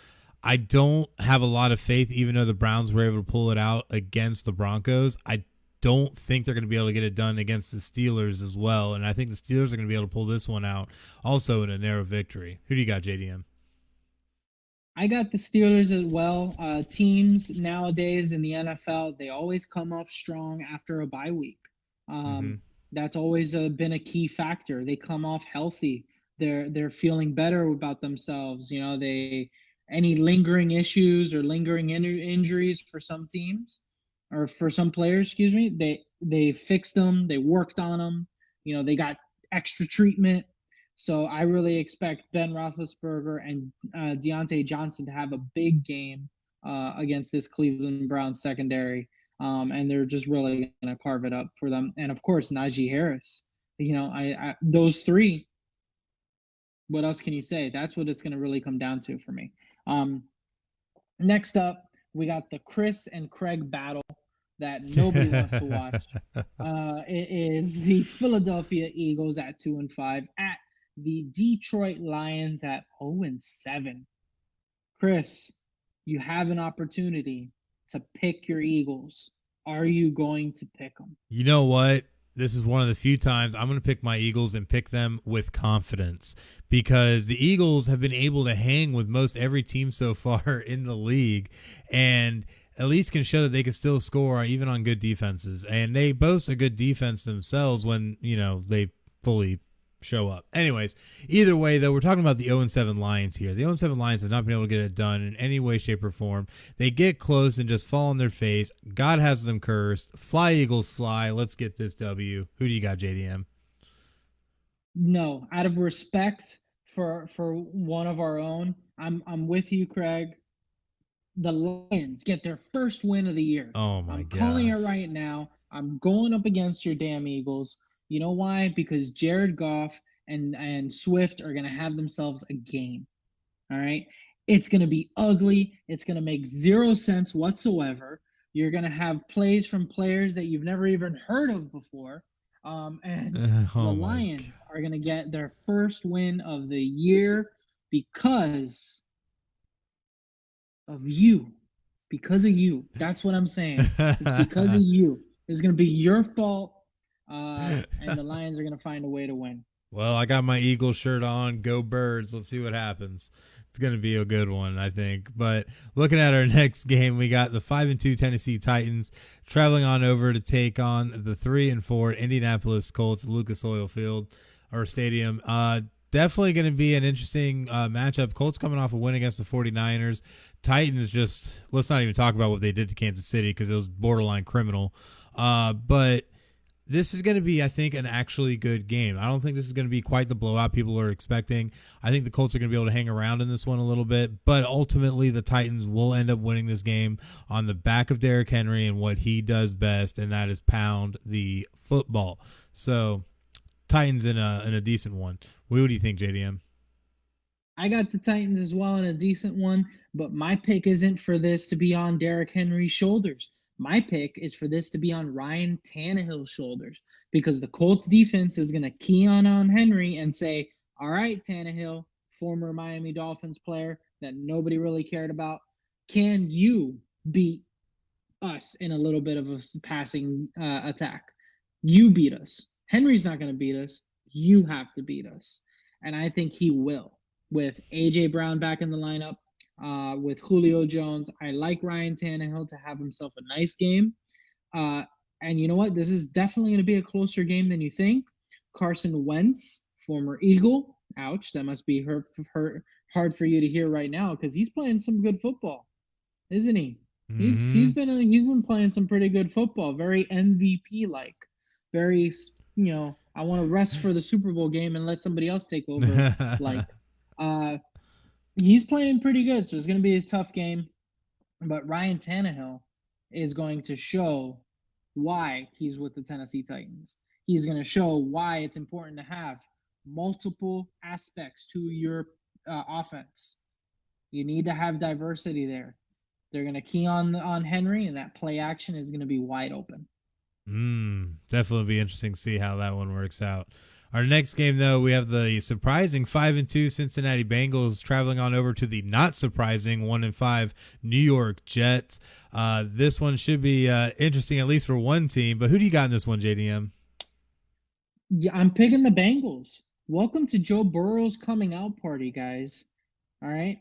I don't have a lot of faith, even though the Browns were able to pull it out against the Broncos. I don't think they're going to be able to get it done against the Steelers as well. And I think the Steelers are going to be able to pull this one out also in a narrow victory. Who do you got, JDM? I got the Steelers as well. Teams nowadays in the NFL, they always come off strong after a bye week. That's always been a key factor. They come off healthy. They're feeling better about themselves. Any lingering issues or lingering injuries for some teams or for some players, excuse me, they fixed them. They worked on them. They got extra treatment. So I really expect Ben Roethlisberger and Deontay Johnson to have a big game against this Cleveland Browns secondary, and they're just really going to carve it up for them. And of course, Najee Harris. I those three. What else can you say? That's what it's going to really come down to for me. Next up, we got the Chris and Craig battle that nobody wants to watch. It is the Philadelphia Eagles at 2-5 at the Detroit Lions at 0-7. Chris, you have an opportunity to pick your Eagles. Are you going to pick them? You know what? This is one of the few times I'm going to pick my Eagles and pick them with confidence, because the Eagles have been able to hang with most every team so far in the league, and at least can show that they can still score even on good defenses. And they boast a good defense themselves when, they fully show up. Anyways, either way, though, we're talking about the 0-7 Lions here. The 0-7 Lions have not been able to get it done in any way, shape, or form. They get close and just fall on their face. God has them cursed. Fly, Eagles, fly. Let's get this W. Who do you got, JDM? No, out of respect for one of our own, I'm with you, Craig. the Lions get their first win of the year. Oh my I'm calling it gosh. right now. I'm going up against your damn Eagles. You know why? Because Jared Goff and Swift are going to have themselves a game. All right. It's going to be ugly. It's going to make zero sense whatsoever. You're going to have plays from players that you've never even heard of before. And the Oh my Lions are going to get their first win of the year because of you. Because of you. That's what I'm saying. It's because of God. you. It's going to be your fault. And the Lions are going to find a way to win. Well, I got my Eagle shirt on. Go Birds. Let's see what happens. It's going to be a good one, I think. But looking at our next game, we got the 5-2 Tennessee Titans traveling on over to take on the 3-4 Indianapolis Colts, Lucas Oil Field or Stadium. Definitely going to be an interesting matchup. Colts coming off a win against the 49ers. Titans just, let's not even talk about what they did to Kansas City because it was borderline criminal. But this is going to be, I think, an actually good game. I don't think this is going to be quite the blowout people are expecting. I think the Colts are going to be able to hang around in this one a little bit, but ultimately the Titans will end up winning this game on the back of Derrick Henry and what he does best, and that is pound the football. So Titans in a decent one. What do you think, JDM? I got the Titans as well in a decent one, but my pick isn't for this to be on Derrick Henry's shoulders. My pick is for this to be on Ryan Tannehill's shoulders because the Colts defense is going to key on Henry and say, all right, Tannehill, former Miami Dolphins player that nobody really cared about, can you beat us in a little bit of a passing attack? You beat us. Henry's not going to beat us. You have to beat us. And I think he will with A.J. Brown back in the lineup, with Julio Jones. I like Ryan Tannehill to have himself a nice game. And you know what? This is definitely going to be a closer game than you think. Carson Wentz, former Eagle. Ouch, that must be hard for you to hear right now because he's playing some good football, isn't he? He's been playing some pretty good football, very MVP like, very I want to rest for the Super Bowl game and let somebody else take over like. He's playing pretty good, so it's going to be a tough game. But Ryan Tannehill is going to show why he's with the Tennessee Titans. He's going to show why it's important to have multiple aspects to your offense. You need to have diversity there. They're going to key on Henry, and that play action is going to be wide open. Definitely be interesting to see how that one works out. Our next game, though, we have the surprising 5-2 Cincinnati Bengals traveling on over to the not surprising 1-5 New York Jets. This one should be interesting, at least for one team. But who do you got in this one, JDM? Yeah, I'm picking the Bengals. Welcome to Joe Burrow's coming out party, guys. All right.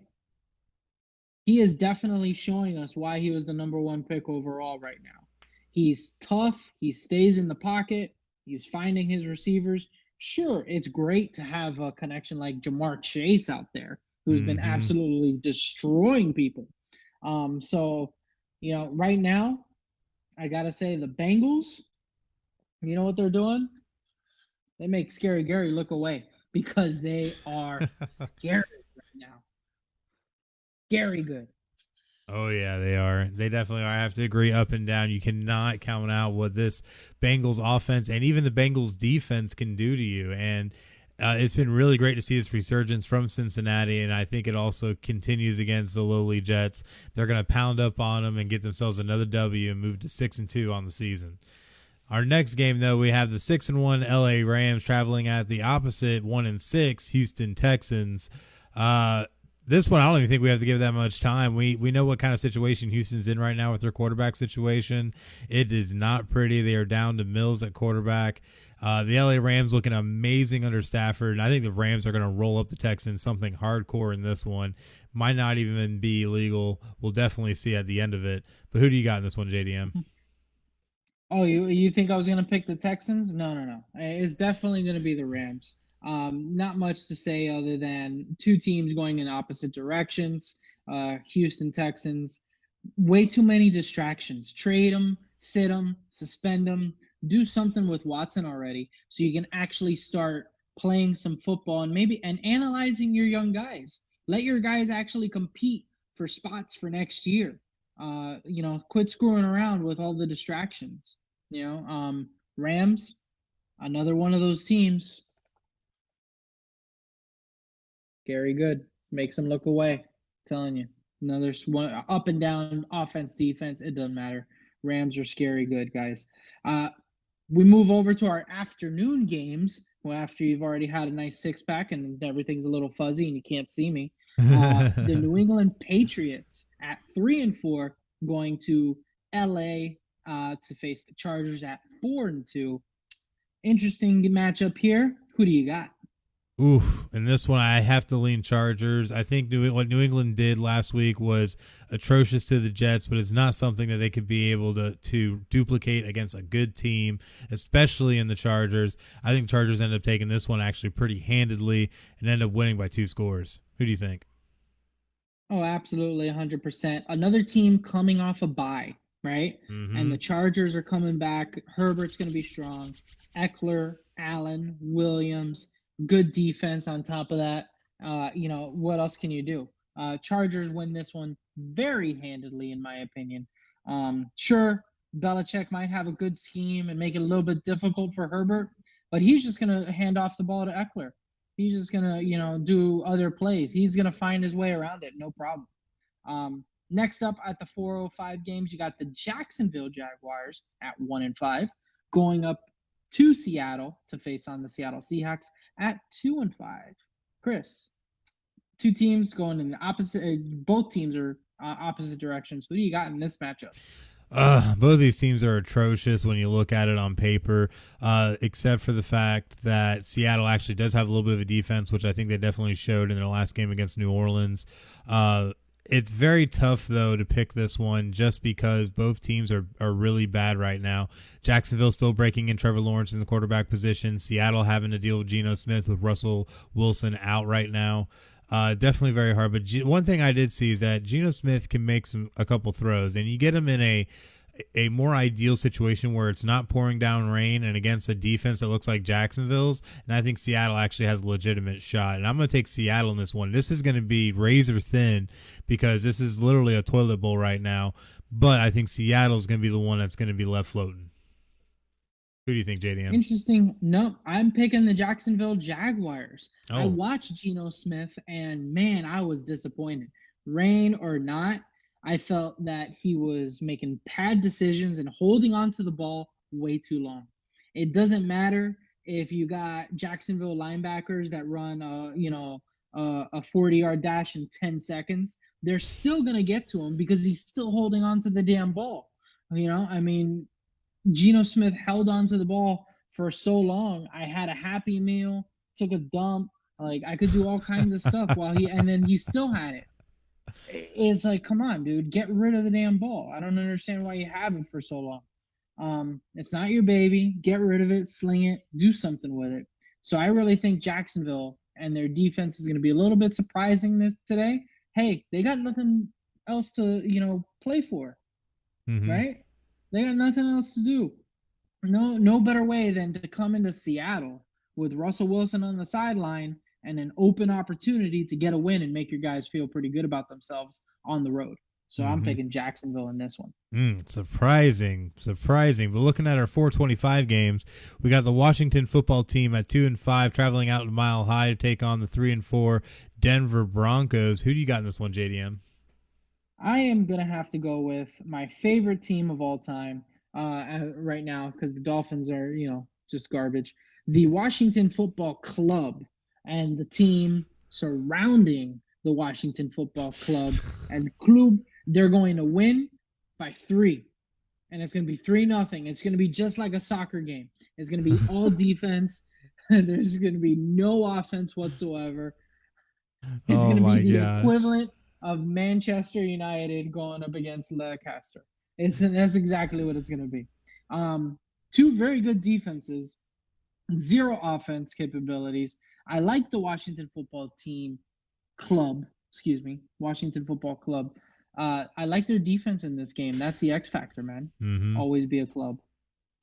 He is definitely showing us why he was the number one pick overall right now. He's tough. He stays in the pocket. He's finding his receivers. Sure, it's great to have a connection like Jamar Chase out there, who's been absolutely destroying people. So, right now, I got to say the Bengals, you know what they're doing? They make Scary Gary look away because they are scary right now. Scary good. Oh, yeah, they are. They definitely are. I have to agree up and down. You cannot count out what this Bengals offense and even the Bengals defense can do to you. And it's been really great to see this resurgence from Cincinnati, and I think it also continues against the lowly Jets. They're going to pound up on them and get themselves another W and move to 6-2 on the season. Our next game, though, we have the 6-1 LA Rams traveling at the opposite 1-6 Houston Texans. This one, I don't even think we have to give that much time. We know what kind of situation Houston's in right now with their quarterback situation. It is not pretty. They are down to Mills at quarterback. The LA Rams looking amazing under Stafford. And I think the Rams are going to roll up the Texans, something hardcore in this one. Might not even be illegal. We'll definitely see at the end of it. But who do you got in this one, JDM? Oh, you think I was going to pick the Texans? No. It's definitely going to be the Rams. Not much to say other than two teams going in opposite directions. Houston Texans, way too many distractions. Trade them, sit them, suspend them, do something with Watson already so you can actually start playing some football and analyzing your young guys. Let your guys actually compete for spots for next year. Quit screwing around with all the distractions. Rams, another one of those teams. Scary good. Makes them look away. I'm telling you. Another one up and down offense, defense. It doesn't matter. Rams are scary good, guys. We move over to our afternoon games. Well, after you've already had a nice six-pack and everything's a little fuzzy and you can't see me. The New England Patriots at 3-4 going to LA to face the Chargers at 4-2. Interesting matchup here. Who do you got? Oof, in this one, I have to lean Chargers. I think what New England did last week was atrocious to the Jets, but it's not something that they could be able to duplicate against a good team, especially in the Chargers. I think Chargers end up taking this one actually pretty handedly and end up winning by 2 scores. Who do you think? Oh, absolutely, 100%. Another team coming off a bye, right? Mm-hmm. And the Chargers are coming back. Herbert's going to be strong. Eckler, Allen, Williams. Good defense on top of that. What else can you do? Chargers win this one very handedly, in my opinion. Sure, Belichick might have a good scheme and make it a little bit difficult for Herbert, but he's just going to hand off the ball to Eckler. He's just going to, do other plays. He's going to find his way around it, no problem. Next up at the 4:05 games, you got the Jacksonville Jaguars at 1-5 going up to Seattle to face on the Seattle Seahawks at 2-5. Chris, two teams going in the opposite. Both teams are opposite directions. Who do you got in this matchup? Both of these teams are atrocious when you look at it on paper, except for the fact that Seattle actually does have a little bit of a defense, which I think they definitely showed in their last game against New Orleans. It's very tough, though, to pick this one just because both teams are really bad right now. Jacksonville still breaking in Trevor Lawrence in the quarterback position. Seattle having to deal with Geno Smith with Russell Wilson out right now. Definitely very hard. But one thing I did see is that Geno Smith can make a couple throws, and you get him in a more ideal situation where it's not pouring down rain and against a defense that looks like Jacksonville's. And I think Seattle actually has a legitimate shot. And I'm going to take Seattle in this one. This is going to be razor thin because this is literally a toilet bowl right now. But I think Seattle is going to be the one that's going to be left floating. Who do you think, JDM? Interesting. No, I'm picking the Jacksonville Jaguars. Oh. I watched Geno Smith, and, man, I was disappointed. Rain or not, I felt that he was making bad decisions and holding on to the ball way too long. It doesn't matter if you got Jacksonville linebackers that run, a 40-yard dash in 10 seconds. They're still going to get to him because he's still holding on to the damn ball. Geno Smith held on to the ball for so long. I had a Happy Meal, took a dump. Like, I could do all kinds of stuff and then he still had it. It's like, come on, dude, get rid of the damn ball. I don't understand why you have it for so long. It's not your baby. Get rid of it, sling it, do something with it. So I really think Jacksonville and their defense is going to be a little bit surprising today. Hey, they got nothing else to, play for, right? They got nothing else to do. No better way than to come into Seattle with Russell Wilson on the sideline and an open opportunity to get a win and make your guys feel pretty good about themselves on the road. So I'm picking Jacksonville in this one. Surprising. But looking at our 4:25 games, we got the Washington football team at 2-5 traveling out to Mile High to take on the 3-4 Denver Broncos. Who do you got in this one, JDM? I am going to have to go with my favorite team of all time right now because the Dolphins are, just garbage. The Washington Football Club and the team surrounding the Washington Football Club and Club, they're going to win by 3. And it's going to be 3-0. It's going to be just like a soccer game. It's going to be all defense. There's going to be no offense whatsoever. It's going to be the equivalent of Manchester United going up against Leicester. That's exactly what it's going to be. 2 very good defenses, 0 offense capabilities. I like the Washington Football Club. I like their defense in this game. That's the X factor, man. Always be a club.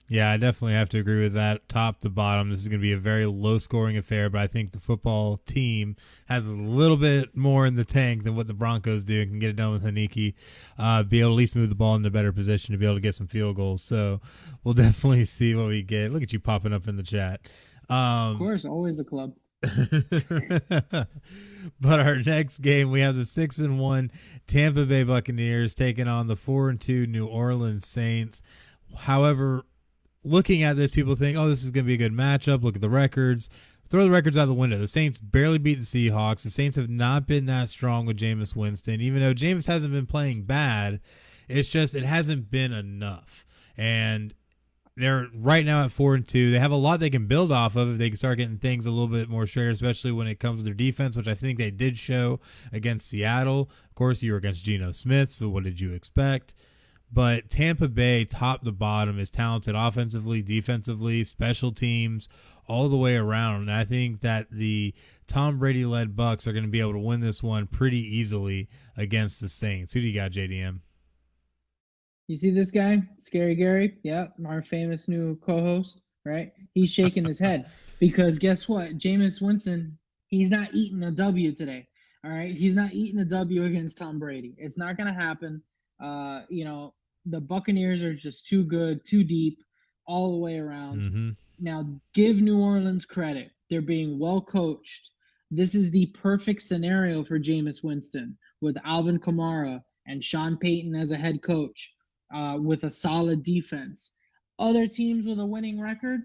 Yeah, I definitely have to agree with that. Top to bottom, this is going to be a very low-scoring affair, but I think the football team has a little bit more in the tank than what the Broncos do and can get it done with Haneke, be able to at least move the ball into a better position to be able to get some field goals. So we'll definitely see what we get. Look at you popping up in the chat. Of course, always a club. But our next game, we have the 6-1 Tampa Bay Buccaneers taking on the 4-2 New Orleans Saints. However, looking at this, people think, oh, this is going to be a good matchup. Look at the records. Throw the records out the window. The Saints barely beat the Seahawks. The Saints have not been that strong with Jameis Winston. Even though Jameis hasn't been playing bad, it's just it hasn't been enough. And they're right now at 4-2. They have a lot they can build off of if they can start getting things a little bit more straight, especially when it comes to their defense, which I think they did show against Seattle. Of course, you were against Geno Smith, so what did you expect? But Tampa Bay, top to bottom, is talented offensively, defensively, special teams, all the way around. And I think that the Tom Brady-led Bucs are going to be able to win this one pretty easily against the Saints. Who do you got, JDM? You see this guy, Scary Gary? Yep, our famous new co-host, right? He's shaking his head because guess what? Jameis Winston, he's not eating a W today. All right, he's not eating a W against Tom Brady. It's not going to happen. The Buccaneers are just too good, too deep, all the way around. Mm-hmm. Now, give New Orleans credit. They're being well coached. This is the perfect scenario for Jameis Winston with Alvin Kamara and Sean Payton as a head coach, with a solid defense. Other teams with a winning record,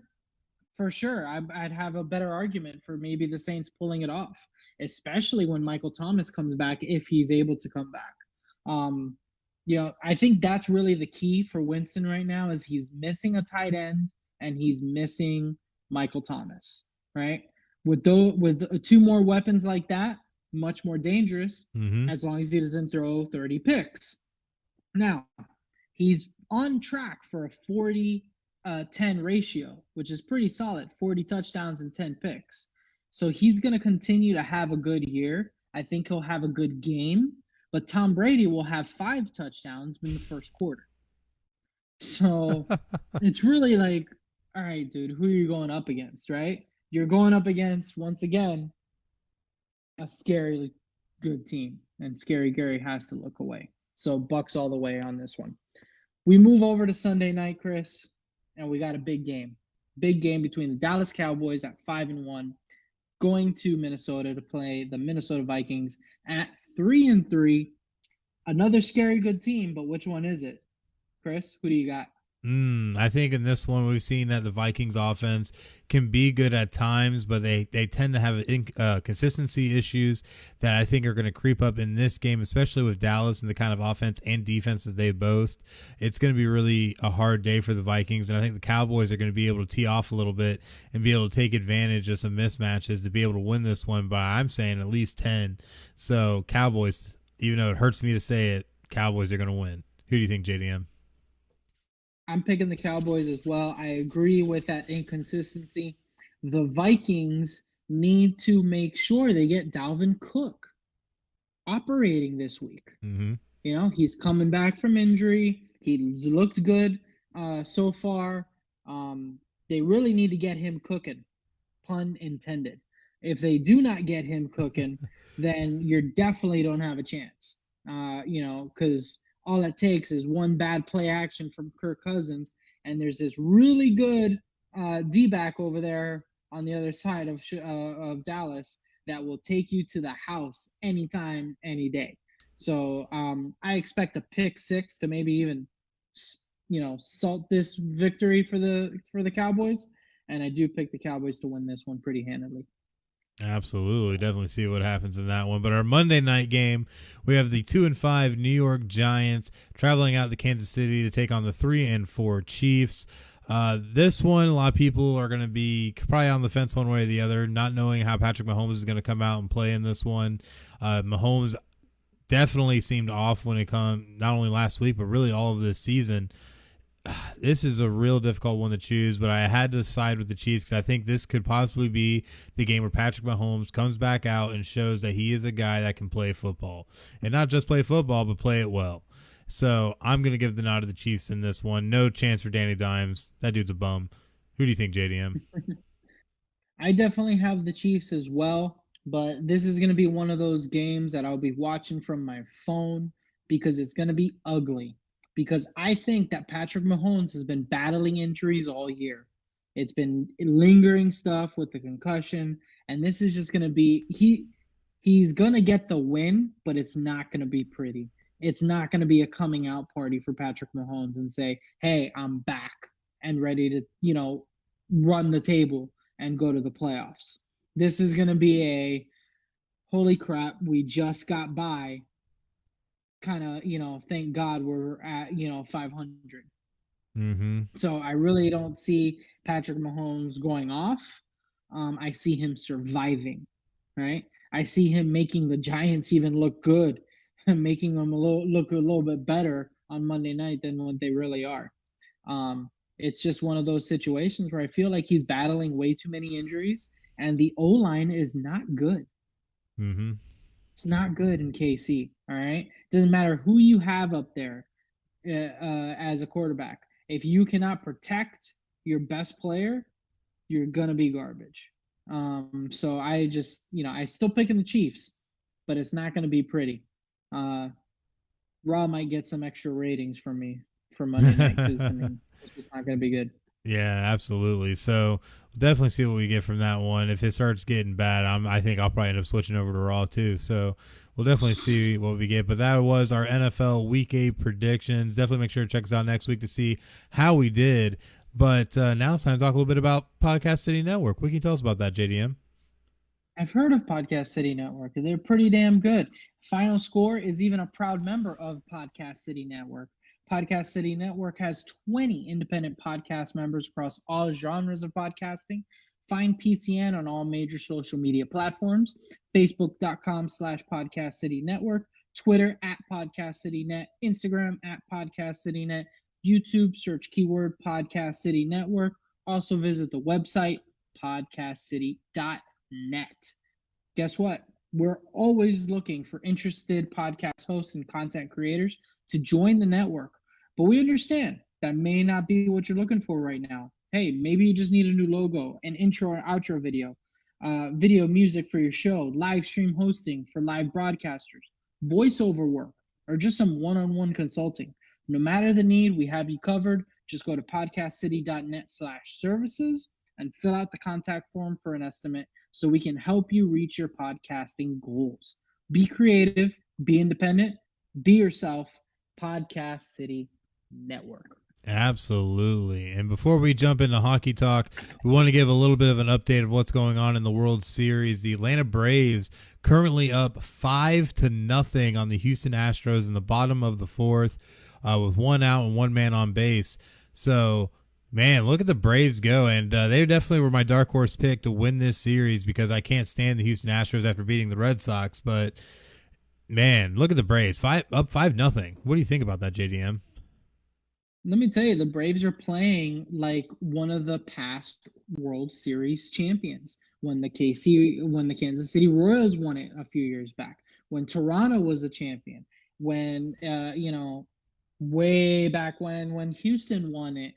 for sure, I'd have a better argument for maybe the Saints pulling it off, especially when Michael Thomas comes back, if he's able to come back. I think that's really the key for Winston right now is he's missing a tight end and he's missing Michael Thomas, right? With two more weapons like that, much more dangerous, as long as he doesn't throw 30 picks. Now, he's on track for a 40-10 ratio, which is pretty solid, 40 touchdowns and 10 picks. So he's going to continue to have a good year. I think he'll have a good game. But Tom Brady will have 5 touchdowns in the first quarter. So it's really like, all right, dude, who are you going up against, right? You're going up against, once again, a scary good team. And Scary Gary has to look away. So Bucks all the way on this one. We move over to Sunday night, Chris, and we got a big game. Big game between the Dallas Cowboys at 5-1. Going to Minnesota to play the Minnesota Vikings at 3-3. Another scary good team, but which one is it? Chris, who do you got? I think in this one we've seen that the Vikings offense can be good at times, but they tend to have consistency issues that I think are going to creep up in this game, especially with Dallas and the kind of offense and defense that they boast. It's going to be really a hard day for the Vikings, and I think the Cowboys are going to be able to tee off a little bit and be able to take advantage of some mismatches to be able to win this one, but I'm saying at least 10. So Cowboys, even though it hurts me to say it, Cowboys are going to win. Who do you think, JDM? I'm picking the Cowboys as well. I agree with that inconsistency. The Vikings need to make sure they get Dalvin Cook operating this week. He's coming back from injury. He's looked good so far. They really need to get him cooking, pun intended. If they do not get him cooking, then you definitely don't have a chance, because all it takes is one bad play action from Kirk Cousins, and there's this really good D-back over there on the other side of Dallas that will take you to the house anytime, any day. So I expect a pick 6 to maybe even, salt this victory for the Cowboys, and I do pick the Cowboys to win this one pretty handily. Absolutely. Definitely see what happens in that one. But our Monday night game, we have the 2-5 New York Giants traveling out to Kansas City to take on the 3-4 Chiefs. This one, a lot of people are going to be probably on the fence one way or the other, not knowing how Patrick Mahomes is going to come out and play in this one. Mahomes definitely seemed off when it come not only last week, but really all of this season. This is a real difficult one to choose, but I had to side with the Chiefs because I think this could possibly be the game where Patrick Mahomes comes back out and shows that he is a guy that can play football. And not just play football, but play it well. So I'm going to give the nod to the Chiefs in this one. No chance for Danny Dimes. That dude's a bum. Who do you think, JDM? I definitely have the Chiefs as well, but this is going to be one of those games that I'll be watching from my phone because it's going to be ugly. Because I think that Patrick Mahomes has been battling injuries all year. It's been lingering stuff with the concussion, and this is just going to be he's going to get the win, but it's not going to be pretty. It's not going to be a coming out party for Patrick Mahomes and say, "Hey, I'm back and ready to, run the table and go to the playoffs." This is going to be a holy crap, we just got by kind of, thank God we're at, 500. Mm-hmm. So I really don't see Patrick Mahomes going off. I see him surviving, right? I see him making the Giants even look good and making them look a little bit better on Monday night than what they really are. It's just one of those situations where I feel like he's battling way too many injuries, and the O-line is not good. Mm-hmm. It's not good in KC, all right? Doesn't matter who you have up there as a quarterback. If you cannot protect your best player, you're going to be garbage. So I just, I still picking the Chiefs, but it's not going to be pretty. Raw might get some extra ratings from me for Monday night because, it's just not going to be good. Yeah, absolutely. So we'll definitely see what we get from that one. If it starts getting bad, I think I'll probably end up switching over to Raw too. So we'll definitely see what we get. But that was our NFL Week 8 predictions. Definitely make sure to check us out next week to see how we did. But now it's time to talk a little bit about Podcast City Network. What can you tell us about that, JDM? I've heard of Podcast City Network. They're pretty damn good. FinalScore is even a proud member of Podcast City Network. Podcast City Network has 20 independent podcast members across all genres of podcasting. Find PCN on all major social media platforms, facebook.com/Podcast City Network, Twitter @Podcast City Net, Instagram @Podcast City Net, YouTube, search keyword Podcast City Network. Also visit the website, podcastcity.net. Guess what? We're always looking for interested podcast hosts and content creators to join the network. But we understand that may not be what you're looking for right now. Hey, maybe you just need a new logo, an intro or outro video, video music for your show, live stream hosting for live broadcasters, voiceover work, or just some one-on-one consulting. No matter the need, we have you covered. Just go to podcastcity.net/services and fill out the contact form for an estimate so we can help you reach your podcasting goals. Be creative, be independent, be yourself. Podcast City Network. Absolutely. And before we jump into hockey talk, we want to give a little bit of an update of what's going on in the World Series. The Atlanta Braves currently up 5-0 on the Houston Astros in the bottom of the fourth with one out and one man on base. So, man, look at the Braves go. And they definitely were my dark horse pick to win this series because I can't stand the Houston Astros after beating the Red Sox. But, man, look at the Braves. Up 5-0. What do you think about that, JDM? Let me tell you, the Braves are playing like one of the past World Series champions. When the Kansas City Royals won it a few years back, when Toronto was a champion, when way back when Houston won it,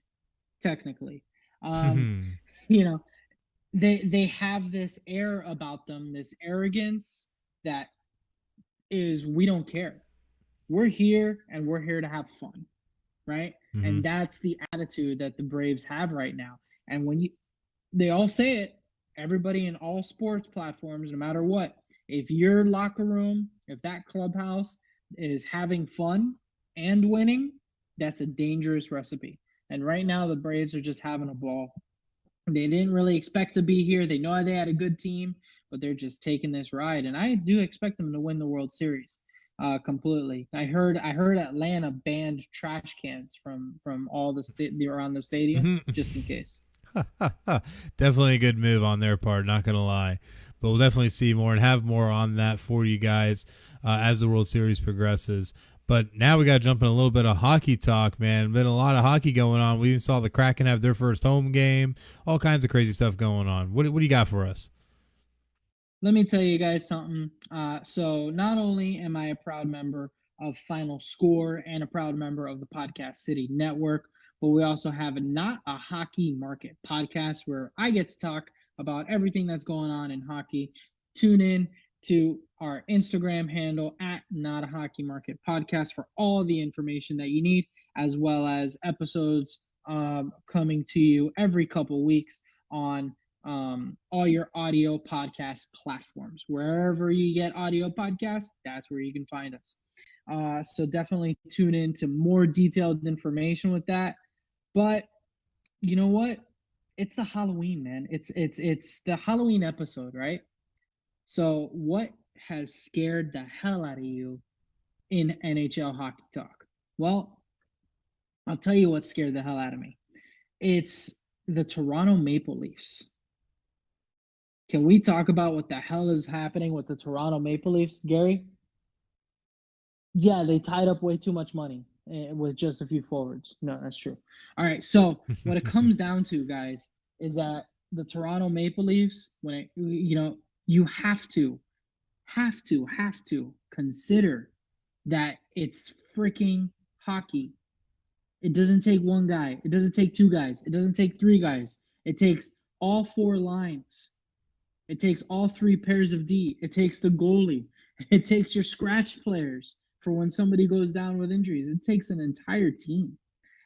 technically, they have this air about them, this arrogance that is, we don't care. We're here and we're here to have fun, right? Mm-hmm. And that's the attitude that the Braves have right now. And when they all say it, everybody in all sports platforms, no matter what, if your locker room, if that clubhouse is having fun and winning, that's a dangerous recipe. And right now the Braves are just having a ball. They didn't really expect to be here. They know they had a good team, but they're just taking this ride. And I do expect them to win the World Series completely. I heard Atlanta banned trash cans from all the around the stadium just in case. Definitely a good move on their part, not going to lie. But we'll definitely see more and have more on that for you guys as the World Series progresses. But now we got to jump in a little bit of hockey talk, man. Been a lot of hockey going on. We even saw the Kraken have their first home game. All kinds of crazy stuff going on. What do you got for us? Let me tell you guys something. So not only am I a proud member of Final Score and a proud member of the Podcast City Network. But we also have Not a Hockey Market podcast where I get to talk about everything that's going on in hockey. Tune in to our Instagram handle at Not a Hockey Market podcast for all the information that you need, as well as episodes coming to you every couple weeks on all your audio podcast platforms. Wherever you get audio podcasts, that's where you can find us. So definitely tune in to more detailed information with that. But you know what? It's the Halloween, man. It's the Halloween episode, right? So what has scared the hell out of you in NHL hockey talk? Well, I'll tell you what scared the hell out of me. It's the Toronto Maple Leafs. Can we talk about what the hell is happening with the Toronto Maple Leafs, Gary? Yeah, they tied up way too much money with just a few forwards. No, that's true. All right, so what it comes down to, guys, is that the Toronto Maple Leafs, you have to consider that it's freaking hockey. It doesn't take one guy. It doesn't take two guys. It doesn't take three guys. It takes all four lines. It takes all three pairs of D. It takes the goalie. It takes your scratch players for when somebody goes down with injuries. It takes an entire team.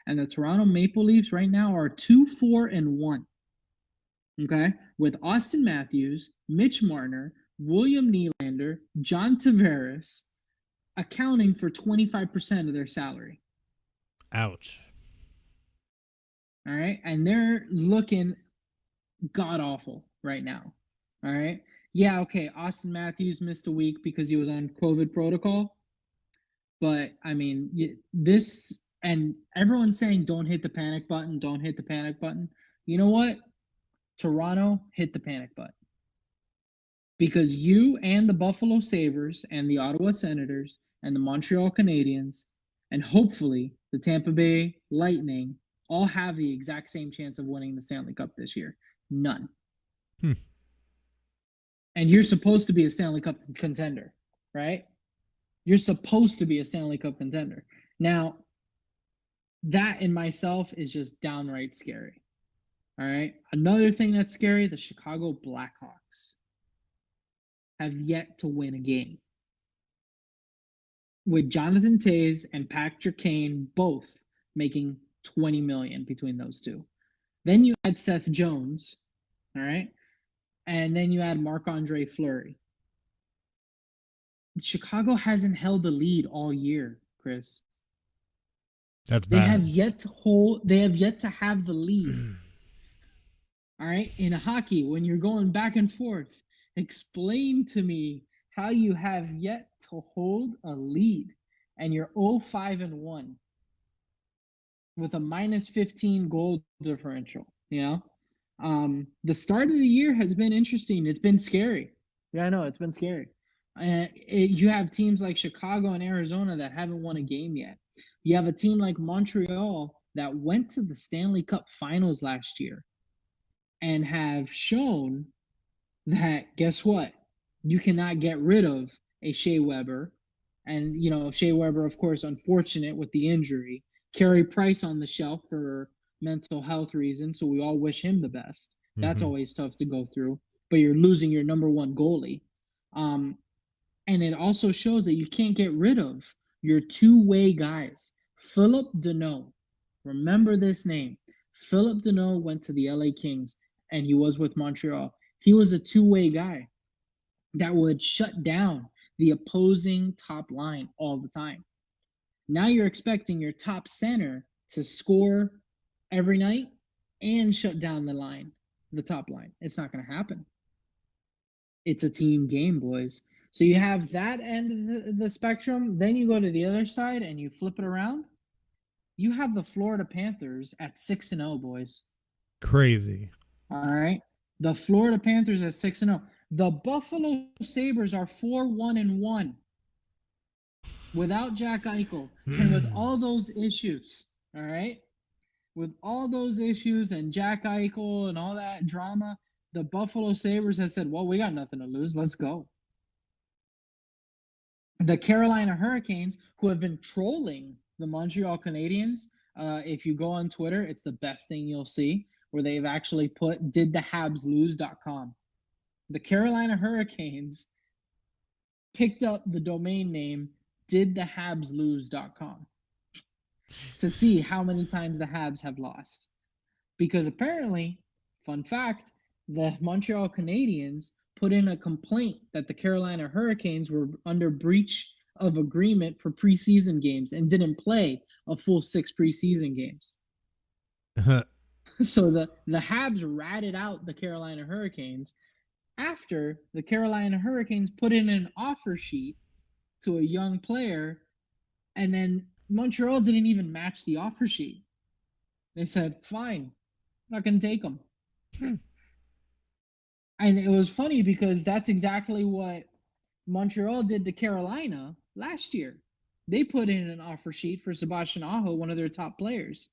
And the Toronto Maple Leafs right now are 2-4-1. Okay? With Austin Matthews, Mitch Marner, William Nylander, John Tavares accounting for 25% of their salary. Ouch. All right? And they're looking god-awful right now. All right? Yeah, okay, Austin Matthews missed a week because he was on COVID protocol. But, I mean, this, and everyone's saying don't hit the panic button, don't hit the panic button. You know what? Toronto, hit the panic button. Because you and the Buffalo Sabres and the Ottawa Senators and the Montreal Canadiens and hopefully the Tampa Bay Lightning all have the exact same chance of winning the Stanley Cup this year. None. And you're supposed to be a Stanley Cup contender, right? You're supposed to be a Stanley Cup contender. Now, that in myself is just downright scary. All right? Another thing that's scary, the Chicago Blackhawks have yet to win a game. With Jonathan Toews and Patrick Kane both making $20 million between those two. Then you add Seth Jones, all right? And then you add Marc-Andre Fleury. Chicago hasn't held the lead all year, Chris. That's They bad. have yet to have the lead. All right? In hockey, when you're going back and forth, explain to me how you have yet to hold a lead and you're 0-5-1 with a -15 goal differential, you know? The start of the year has been interesting. It's been scary. Yeah, I know. It's been scary. You have teams like Chicago and Arizona that haven't won a game yet. You have a team like Montreal that went to the Stanley Cup Finals last year and have shown that, guess what? You cannot get rid of a Shea Weber. And, Shea Weber, of course, unfortunate with the injury. Carey Price on the shelf for mental health reasons, so we all wish him the best. That's always tough to go through. But you're losing your number one goalie. And it also shows that you can't get rid of your two-way guys. Philip Deneau. Remember this name. Philip Deneau went to the LA Kings, and he was with Montreal. He was a two-way guy that would shut down the opposing top line all the time. Now you're expecting your top center to score every night and shut down the top line. It's not going to happen. It's a team game, boys. So you have that end of the spectrum. Then you go to the other side and you flip it around. You have the Florida Panthers at 6-0, boys. Crazy. All right. The Florida Panthers at 6-0. The Buffalo Sabres are 4-1-1 without Jack Eichel and with all those issues. All right. With all those issues and Jack Eichel and all that drama, the Buffalo Sabres has said, well, we got nothing to lose. Let's go. The Carolina Hurricanes, who have been trolling the Montreal Canadiens. If you go on Twitter, it's the best thing you'll see, where they've actually put didthehabslose.com. The Carolina Hurricanes picked up the domain name didthehabslose.com to see how many times the Habs have lost. Because apparently, fun fact, the Montreal Canadiens put in a complaint that the Carolina Hurricanes were under breach of agreement for preseason games and didn't play a full 6 preseason games. So the Habs ratted out the Carolina Hurricanes after the Carolina Hurricanes put in an offer sheet to a young player, and then Montreal didn't even match the offer sheet. They said, fine, I'm not going to take them. And it was funny because that's exactly what Montreal did to Carolina last year. They put in an offer sheet for Sebastian Aho, one of their top players,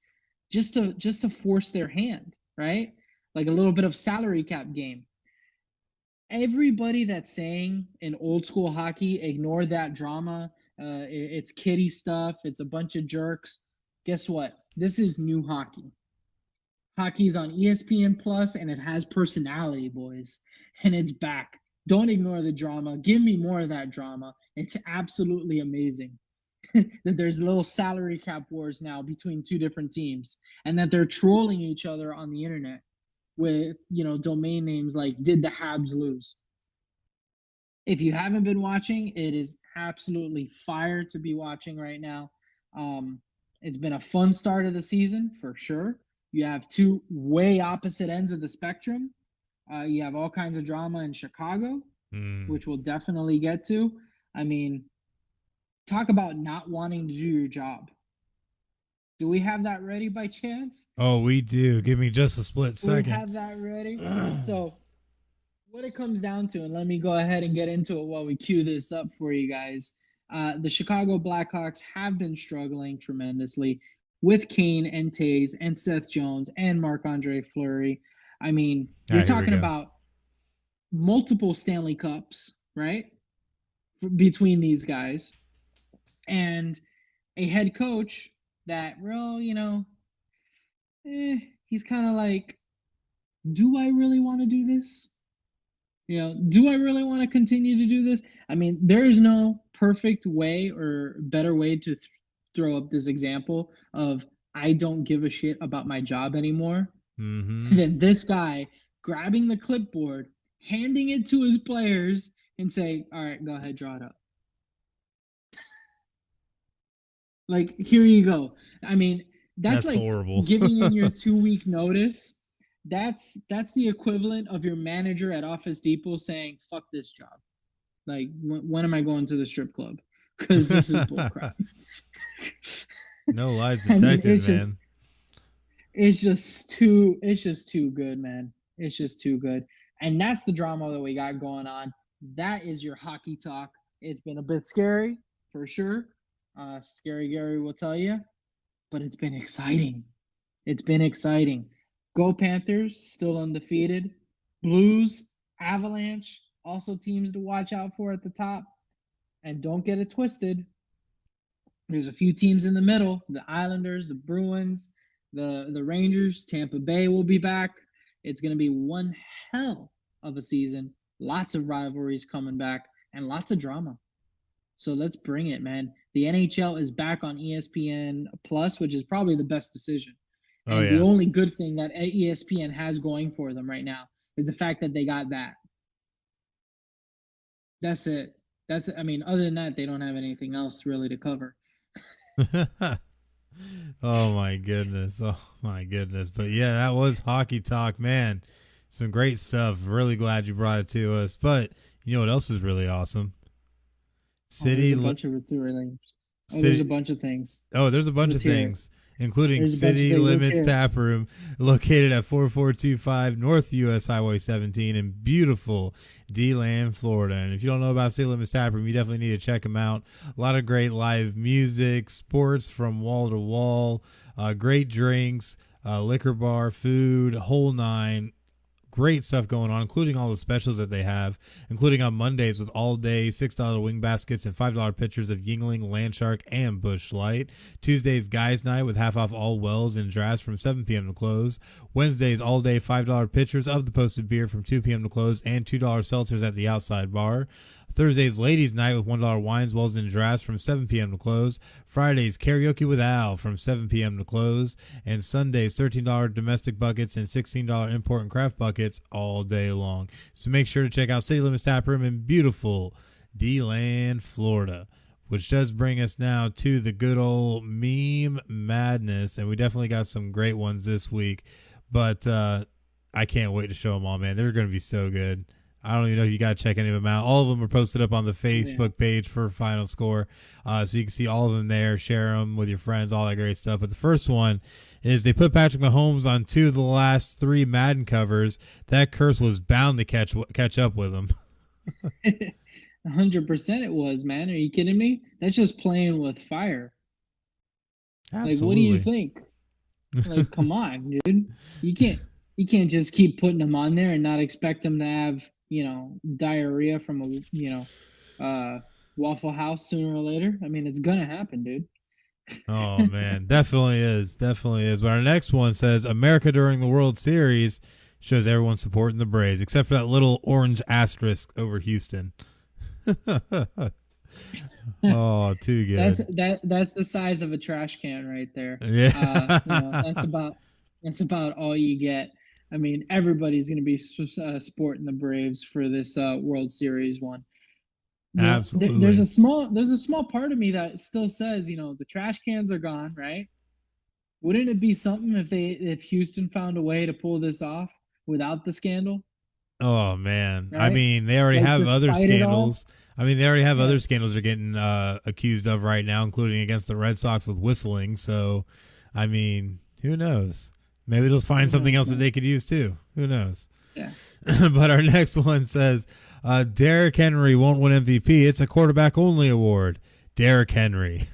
just to force their hand, right? Like a little bit of salary cap game. Everybody that's saying in old school hockey, ignore that drama. It's kiddie stuff. It's a bunch of jerks. Guess what? This is new hockey. Hockey's on ESPN Plus, and it has personality, boys. And it's back. Don't ignore the drama. Give me more of that drama. It's absolutely amazing that there's little salary cap wars now between two different teams, and that they're trolling each other on the internet with, domain names like "Did the Habs lose?" If you haven't been watching, it is absolutely fire to be watching right now. It's been a fun start of the season for sure. You have two way opposite ends of the spectrum. You have all kinds of drama in Chicago, which we'll definitely get to. I mean, talk about not wanting to do your job. Do we have that ready by chance? Oh, we do. Give me just a split second. We have that ready. So what it comes down to, and let me go ahead and get into it while we cue this up for you guys. The Chicago Blackhawks have been struggling tremendously with Kane and Taves and Seth Jones and Marc-Andre Fleury. I mean, you're talking about multiple Stanley Cups, right? Between these guys. And a head coach that, he's kind of like, do I really want to do this? Do I really want to continue to do this? I mean, there is no perfect way or better way to throw up this example of I don't give a shit about my job anymore than this guy grabbing the clipboard, handing it to his players, and saying, all right, go ahead, draw it up. Like, here you go. I mean, that's like horrible. Giving in your 2-week notice. That's the equivalent of your manager at Office Depot saying, fuck this job. Like, when am I going to the strip club? Because this is bullcrap. No lies detected, man. It's just too good, man. It's just too good. And that's the drama that we got going on. That is your hockey talk. It's been a bit scary, for sure. Scary Gary will tell you. But it's been exciting. It's been exciting. Go Panthers, still undefeated. Blues, Avalanche, also teams to watch out for at the top. And don't get it twisted. There's a few teams in the middle. The Islanders, the Bruins, the Rangers, Tampa Bay will be back. It's going to be one hell of a season. Lots of rivalries coming back and lots of drama. So let's bring it, man. The NHL is back on ESPN Plus, which is probably the best decision. And the only good thing that ESPN has going for them right now is the fact that they got that. That's it. I mean, other than that, they don't have anything else really to cover. Oh my goodness. But yeah, that was hockey talk, man. Some great stuff. Really glad you brought it to us. But you know what else is really awesome? There's a bunch of things. Oh, there's a bunch of things, including City Limits Tap Room, located at 4425 North US Highway 17 in beautiful DeLand, Florida. And if you don't know about City Limits Tap Room, you definitely need to check them out. A lot of great live music, sports from wall to wall, great drinks, liquor bar, food, whole nine. great stuff going on, including all the specials that they have, including on Mondays with all day $6 wing baskets and $5 pitchers of Yingling, Landshark, and Busch Light. Tuesdays, Guys Night with half off all wells and drafts from 7 p.m. to close. Wednesdays, all day $5 pitchers of the posted beer from 2 p.m. to close and $2 seltzers at the outside bar. Thursdays, Ladies Night with $1 wines, wells, and drafts from 7 p.m. to close. Fridays, Karaoke with Al from 7 p.m. to close. And Sundays, $13 domestic buckets and $16 import and craft buckets all day long. So make sure to check out City Limits Tap Room in beautiful DeLand, Florida, which does bring us now to the good old meme madness. And we definitely got some great ones this week. But I can't wait to show them all, man. They're going to be so good. I don't even know if you got to check any of them out. All of them are posted up on the Facebook page for Final Score. So you can see all of them there, share them with your friends, all that great stuff. But the first one is they put Patrick Mahomes on 2 of the last 3 Madden covers. That curse was bound to catch up with him. 100% it was, man. Are you kidding me? That's just playing with fire. Absolutely. Like, what do you think? Like, come on, dude. You can't just keep putting them on there and not expect them to have, diarrhea from a, Waffle House sooner or later. I mean, it's gonna happen, dude. Oh man, definitely is. But our next one says America during the World Series shows everyone supporting the Braves, except for that little orange asterisk over Houston. Oh, too good. That's the size of a trash can right there. Yeah. That's about all you get. I mean, everybody's going to be sporting the Braves for this World Series one. Absolutely. There's a small part of me that still says, the trash cans are gone, right? Wouldn't it be something if Houston found a way to pull this off without the scandal? Oh man, right? I mean, they already have other despite it all? scandals. Other scandals they're getting accused of right now, including against the Red Sox with whistling. So, I mean, who knows? Maybe they'll find something else that they could use too. Who knows? Yeah. But our next one says, Derrick Henry won't win MVP. It's a quarterback only award. Derrick Henry.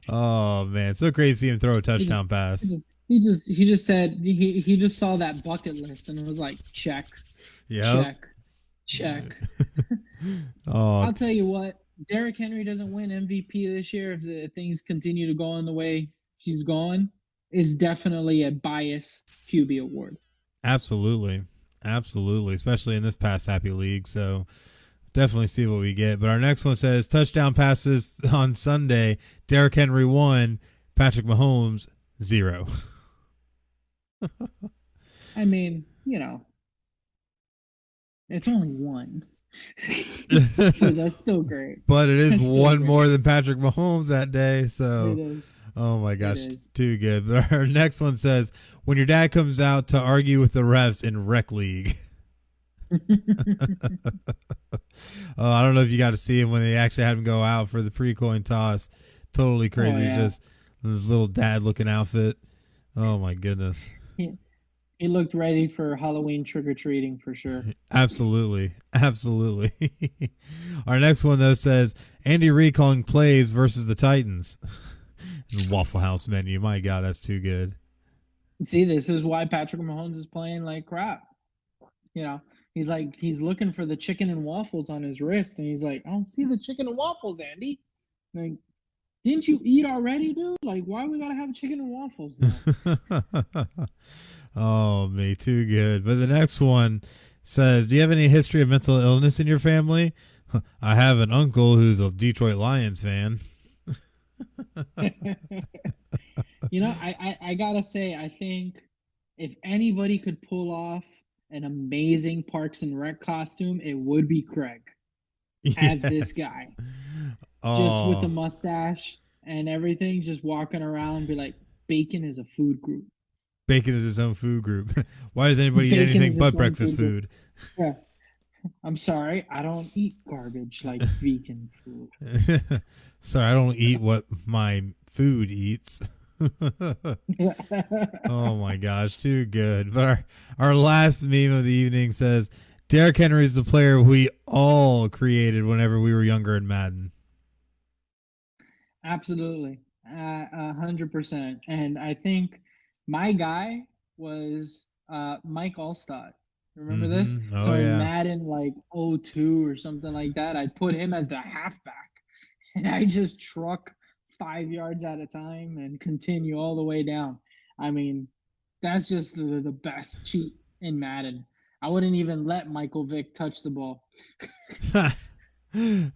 Oh man, so crazy to see him throw a touchdown pass. He just said he just saw that bucket list and was like, check. Yep. Check. Oh, I'll tell you what, Derrick Henry doesn't win MVP this year if things continue to go on the way he's going. Is definitely a bias QB award. Absolutely, especially in this pass happy league. So definitely see what we get. But our next one says touchdown passes on Sunday. Derrick Henry 1, Patrick Mahomes 0. I mean, it's only 1. So that's still great. But it is one more than Patrick Mahomes that day. So it is. Oh my gosh, too good. But our next one says, when your dad comes out to argue with the refs in rec league. Oh, I don't know if you got to see him when they actually had him go out for the pre-coin toss. Totally crazy. Oh, yeah. Just this little dad looking outfit. Oh my goodness. He looked ready for Halloween trick-or-treating for sure. Absolutely. Our next one though says Andy Reid calling plays versus the Titans. Waffle House menu. My God, that's too good. See, this is why Patrick Mahomes is playing like crap. He's looking for the chicken and waffles on his wrist, and he's like, I don't see the chicken and waffles, Andy. Like, didn't you eat already, dude? Like, why we gotta have chicken and waffles now? Oh, me, too good. But the next one says, do you have any history of mental illness in your family? I have an uncle who's a Detroit Lions fan. I gotta say, I think if anybody could pull off an amazing Parks and Rec costume, it would be Craig as this guy. Just with the mustache and everything, just walking around, be like, bacon is a food group. Bacon is his own food group. Why does anybody eat anything but breakfast food? Yeah. I'm sorry, I don't eat garbage like vegan food. Sorry, I don't eat what my food eats. Oh my gosh, too good. But our last meme of the evening says, Derrick Henry is the player we all created whenever we were younger in Madden. Absolutely. 100%. And I think my guy was Mike Allstott. Remember this? Oh So in yeah. Madden like '02 or something like that, I'd put him as the halfback, and I just truck 5 yards at a time and continue all the way down. I mean, that's just the best cheat in Madden. I wouldn't even let Michael Vick touch the ball.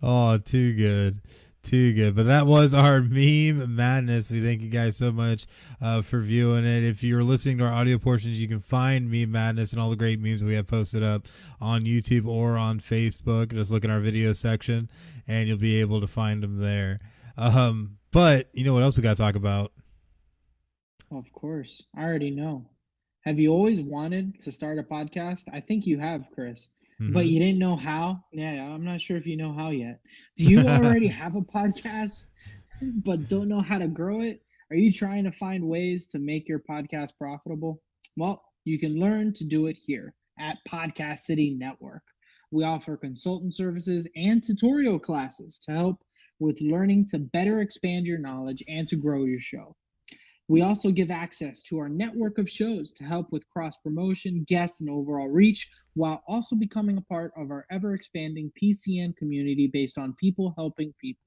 Oh, too good. Too good. But that was our meme madness. We thank you guys so much for viewing it. If you're listening to our audio portions, you can find meme madness and all the great memes that we have posted up on YouTube or on Facebook. Just look in our video section and you'll be able to find them there. But you know what else we got to talk about? Of course. I already know. Have you always wanted to start a podcast? I think you have, Chris, but you didn't know how. Yeah, I'm not sure if you know how yet. Do you already have a podcast, but don't know how to grow it? Are you trying to find ways to make your podcast profitable? Well, you can learn to do it here at Podcast City Network. We offer consultant services and tutorial classes to help with learning to better expand your knowledge and to grow your show. We also give access to our network of shows to help with cross promotion, guests, and overall reach, while also becoming a part of our ever expanding PCN community based on people helping people.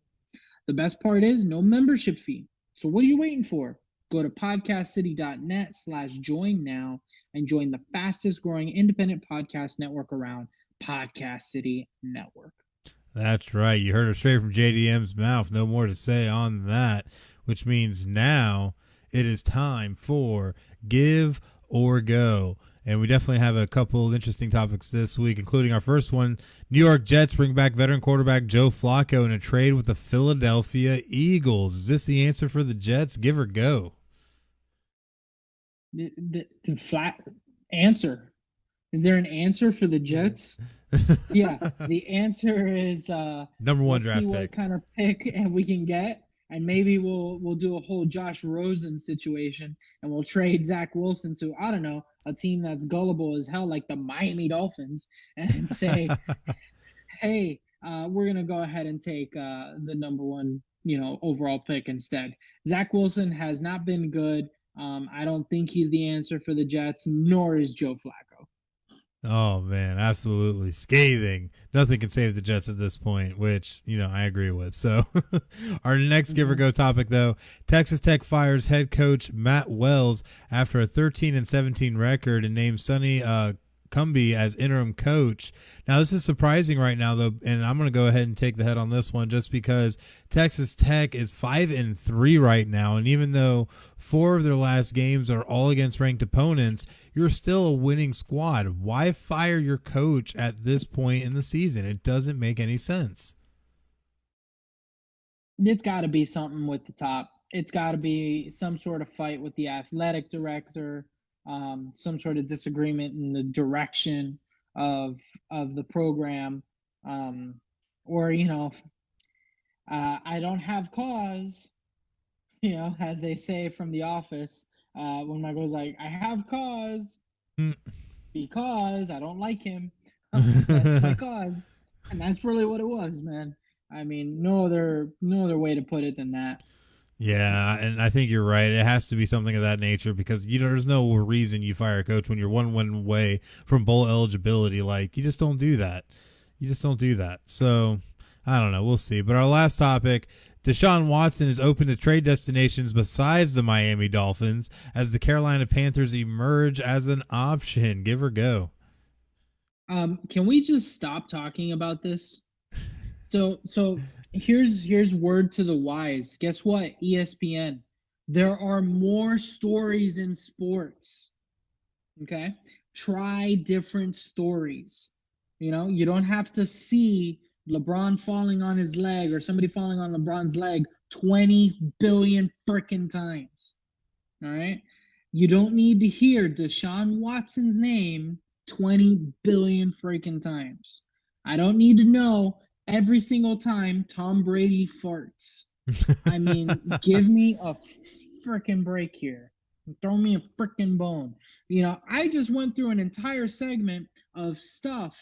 The best part is no membership fee. So what are you waiting for? Go to podcastcity.net/join now and join the fastest growing independent podcast network around, Podcast City Network. That's right. You heard it straight from JDM's mouth. No more to say on that, which means now it is time for Give or Go. And we definitely have a couple interesting topics this week, including our first one. New York Jets bring back veteran quarterback Joe Flacco in a trade with the Philadelphia Eagles. Is this the answer for the Jets? Give or go? The flat answer. Is there an answer for the Jets? Yeah, the answer is number one let's draft see what pick. kind of pick and we can get, and maybe we'll do a whole Josh Rosen situation, and we'll trade Zach Wilson to, I don't know, a team that's gullible as hell like the Miami Dolphins, and say, hey, we're gonna go ahead and take the number one overall pick instead. Zach Wilson has not been good. I don't think he's the answer for the Jets, nor is Joe Flacco. Oh, man, absolutely scathing. Nothing can save the Jets at this point, which, I agree with. So our next Give or Go topic, though, Texas Tech fires head coach Matt Wells after a 13-17 record and names Sonny Cumbie as interim coach. Now, this is surprising right now, though, and I'm going to go ahead and take the head on this one just because Texas Tech is 5-3 right now, and even though 4 of their last games are all against ranked opponents, you're still a winning squad. Why fire your coach at this point in the season? It doesn't make any sense. It's got to be something with the top. It's got to be some sort of fight with the athletic director, some sort of disagreement in the direction of the program, or I don't have cause, as they say from The Office, when Michael's like, I have cause because I don't like him. That's my cause, and that's really what it was, man. I mean, no other way to put it than that. Yeah, and I think you're right. It has to be something of that nature because there's no reason you fire a coach when you're one win away from bowl eligibility. Like, you just don't do that. So I don't know. We'll see. But our last topic, Deshaun Watson is open to trade destinations besides the Miami Dolphins as the Carolina Panthers emerge as an option. Give or go? Can we just stop talking about this? So here's word to the wise. Guess what? ESPN. There are more stories in sports. Okay? Try different stories. You don't have to see LeBron falling on his leg or somebody falling on LeBron's leg 20 billion freaking times. All right? You don't need to hear Deshaun Watson's name 20 billion freaking times. I don't need to know every single time Tom Brady farts. I mean, give me a freaking break here. Throw me a freaking bone. I just went through an entire segment of stuff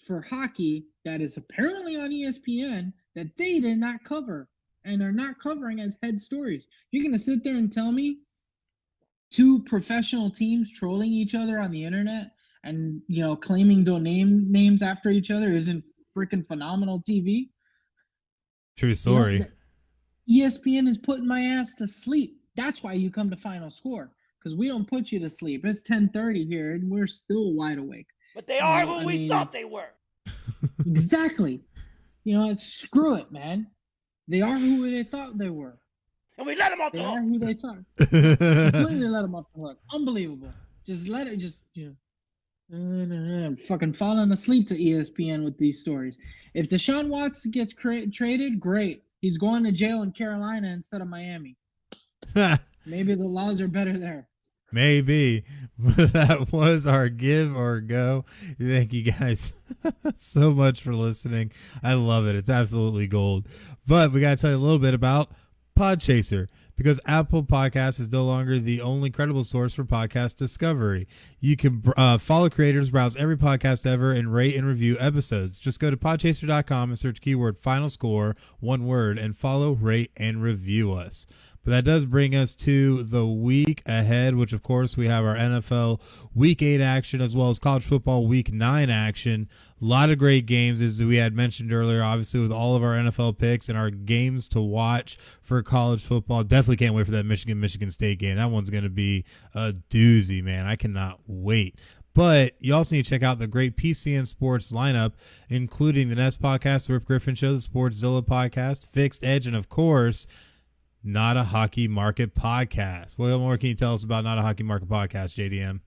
for hockey that is apparently on ESPN that they did not cover and are not covering as head stories. You're going to sit there and tell me two professional teams trolling each other on the internet and claiming domain names after each other isn't freaking phenomenal TV. True story. ESPN is putting my ass to sleep. That's why you come to Final Score, because we don't put you to sleep. It's 10:30 here and we're still wide awake. But they are who we thought they were. Exactly. Screw it, man. They are who they thought they were. And we let them off the hook. They are who they thought. Completely let them off the hook. Unbelievable. Just let it fucking falling asleep to ESPN with these stories. If Deshaun Watson gets traded, great. He's going to jail in Carolina instead of Miami. Maybe the laws are better there. Maybe. That was our give or go. Thank you guys so much for listening. I love it. It's absolutely gold. But we got to tell you a little bit about PodChaser, because Apple Podcasts is no longer the only credible source for podcast discovery. You can follow creators, browse every podcast ever, and rate and review episodes. Just go to podchaser.com and search keyword Final Score, one word, and follow, rate, and review us. But that does bring us to the week ahead, which, of course, we have our NFL Week 8 action as well as college football Week 9 action. A lot of great games, as we had mentioned earlier, obviously, with all of our NFL picks and our games to watch for college football. Definitely can't wait for that Michigan State game. That one's going to be a doozy, man. I cannot wait. But you also need to check out the great PCN Sports lineup, including the Nest Podcast, the Rip Griffin Show, the Sportszilla Podcast, Fixed Edge, and, of course, Not a Hockey Market Podcast. What more can you tell us about Not a Hockey Market Podcast, JDM?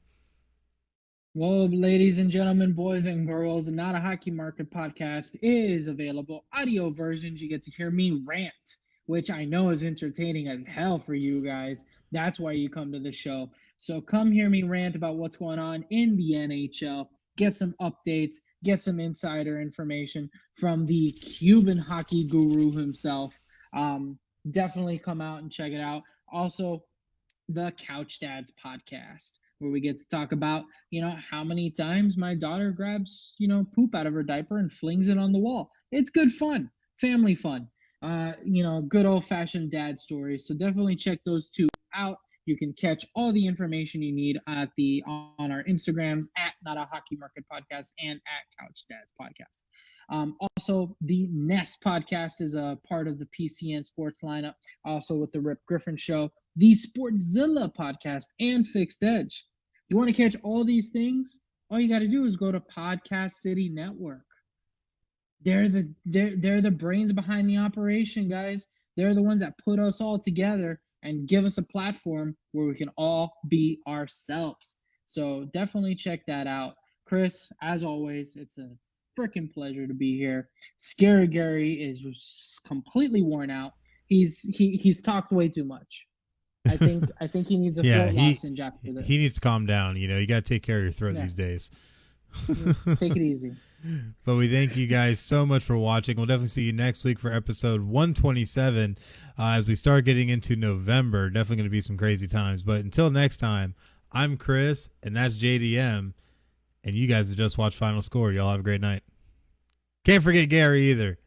Well, ladies and gentlemen, boys and girls, the Not a Hockey Market Podcast is available. Audio versions, you get to hear me rant, which I know is entertaining as hell for you guys. That's why you come to the show. So come hear me rant about what's going on in the NHL, get some updates, get some insider information from the Cuban hockey guru himself. Definitely come out and check it out. Also, the Couch Dads podcast, where we get to talk about, how many times my daughter grabs, poop out of her diaper and flings it on the wall. It's good fun, family fun, good old fashioned dad stories. So definitely check those two out. You can catch all the information you need on our Instagrams at Not a Hockey Market Podcast and at Couch Dads Podcast. Also, the Nest Podcast is a part of the PCN Sports lineup, also with the Rip Griffin Show, the Sportszilla Podcast, and Fixed Edge. You want to catch all these things? All you got to do is go to Podcast City Network. They're the brains behind the operation, guys. They're the ones that put us all together and give us a platform where we can all be ourselves. So definitely check that out. Chris, as always, it's a freaking pleasure to be here. Scary Gary is completely worn out. He's talked way too much. I think he needs a throat lozenge after this. He needs to calm down. You got to take care of your throat these days. Take it easy. But we thank you guys so much for watching. We'll definitely see you next week for episode 127 as we start getting into November. Definitely going to be some crazy times. But until next time, I'm Chris, and that's JDM. And you guys have just watched Final Score. Y'all have a great night. Can't forget Gary either.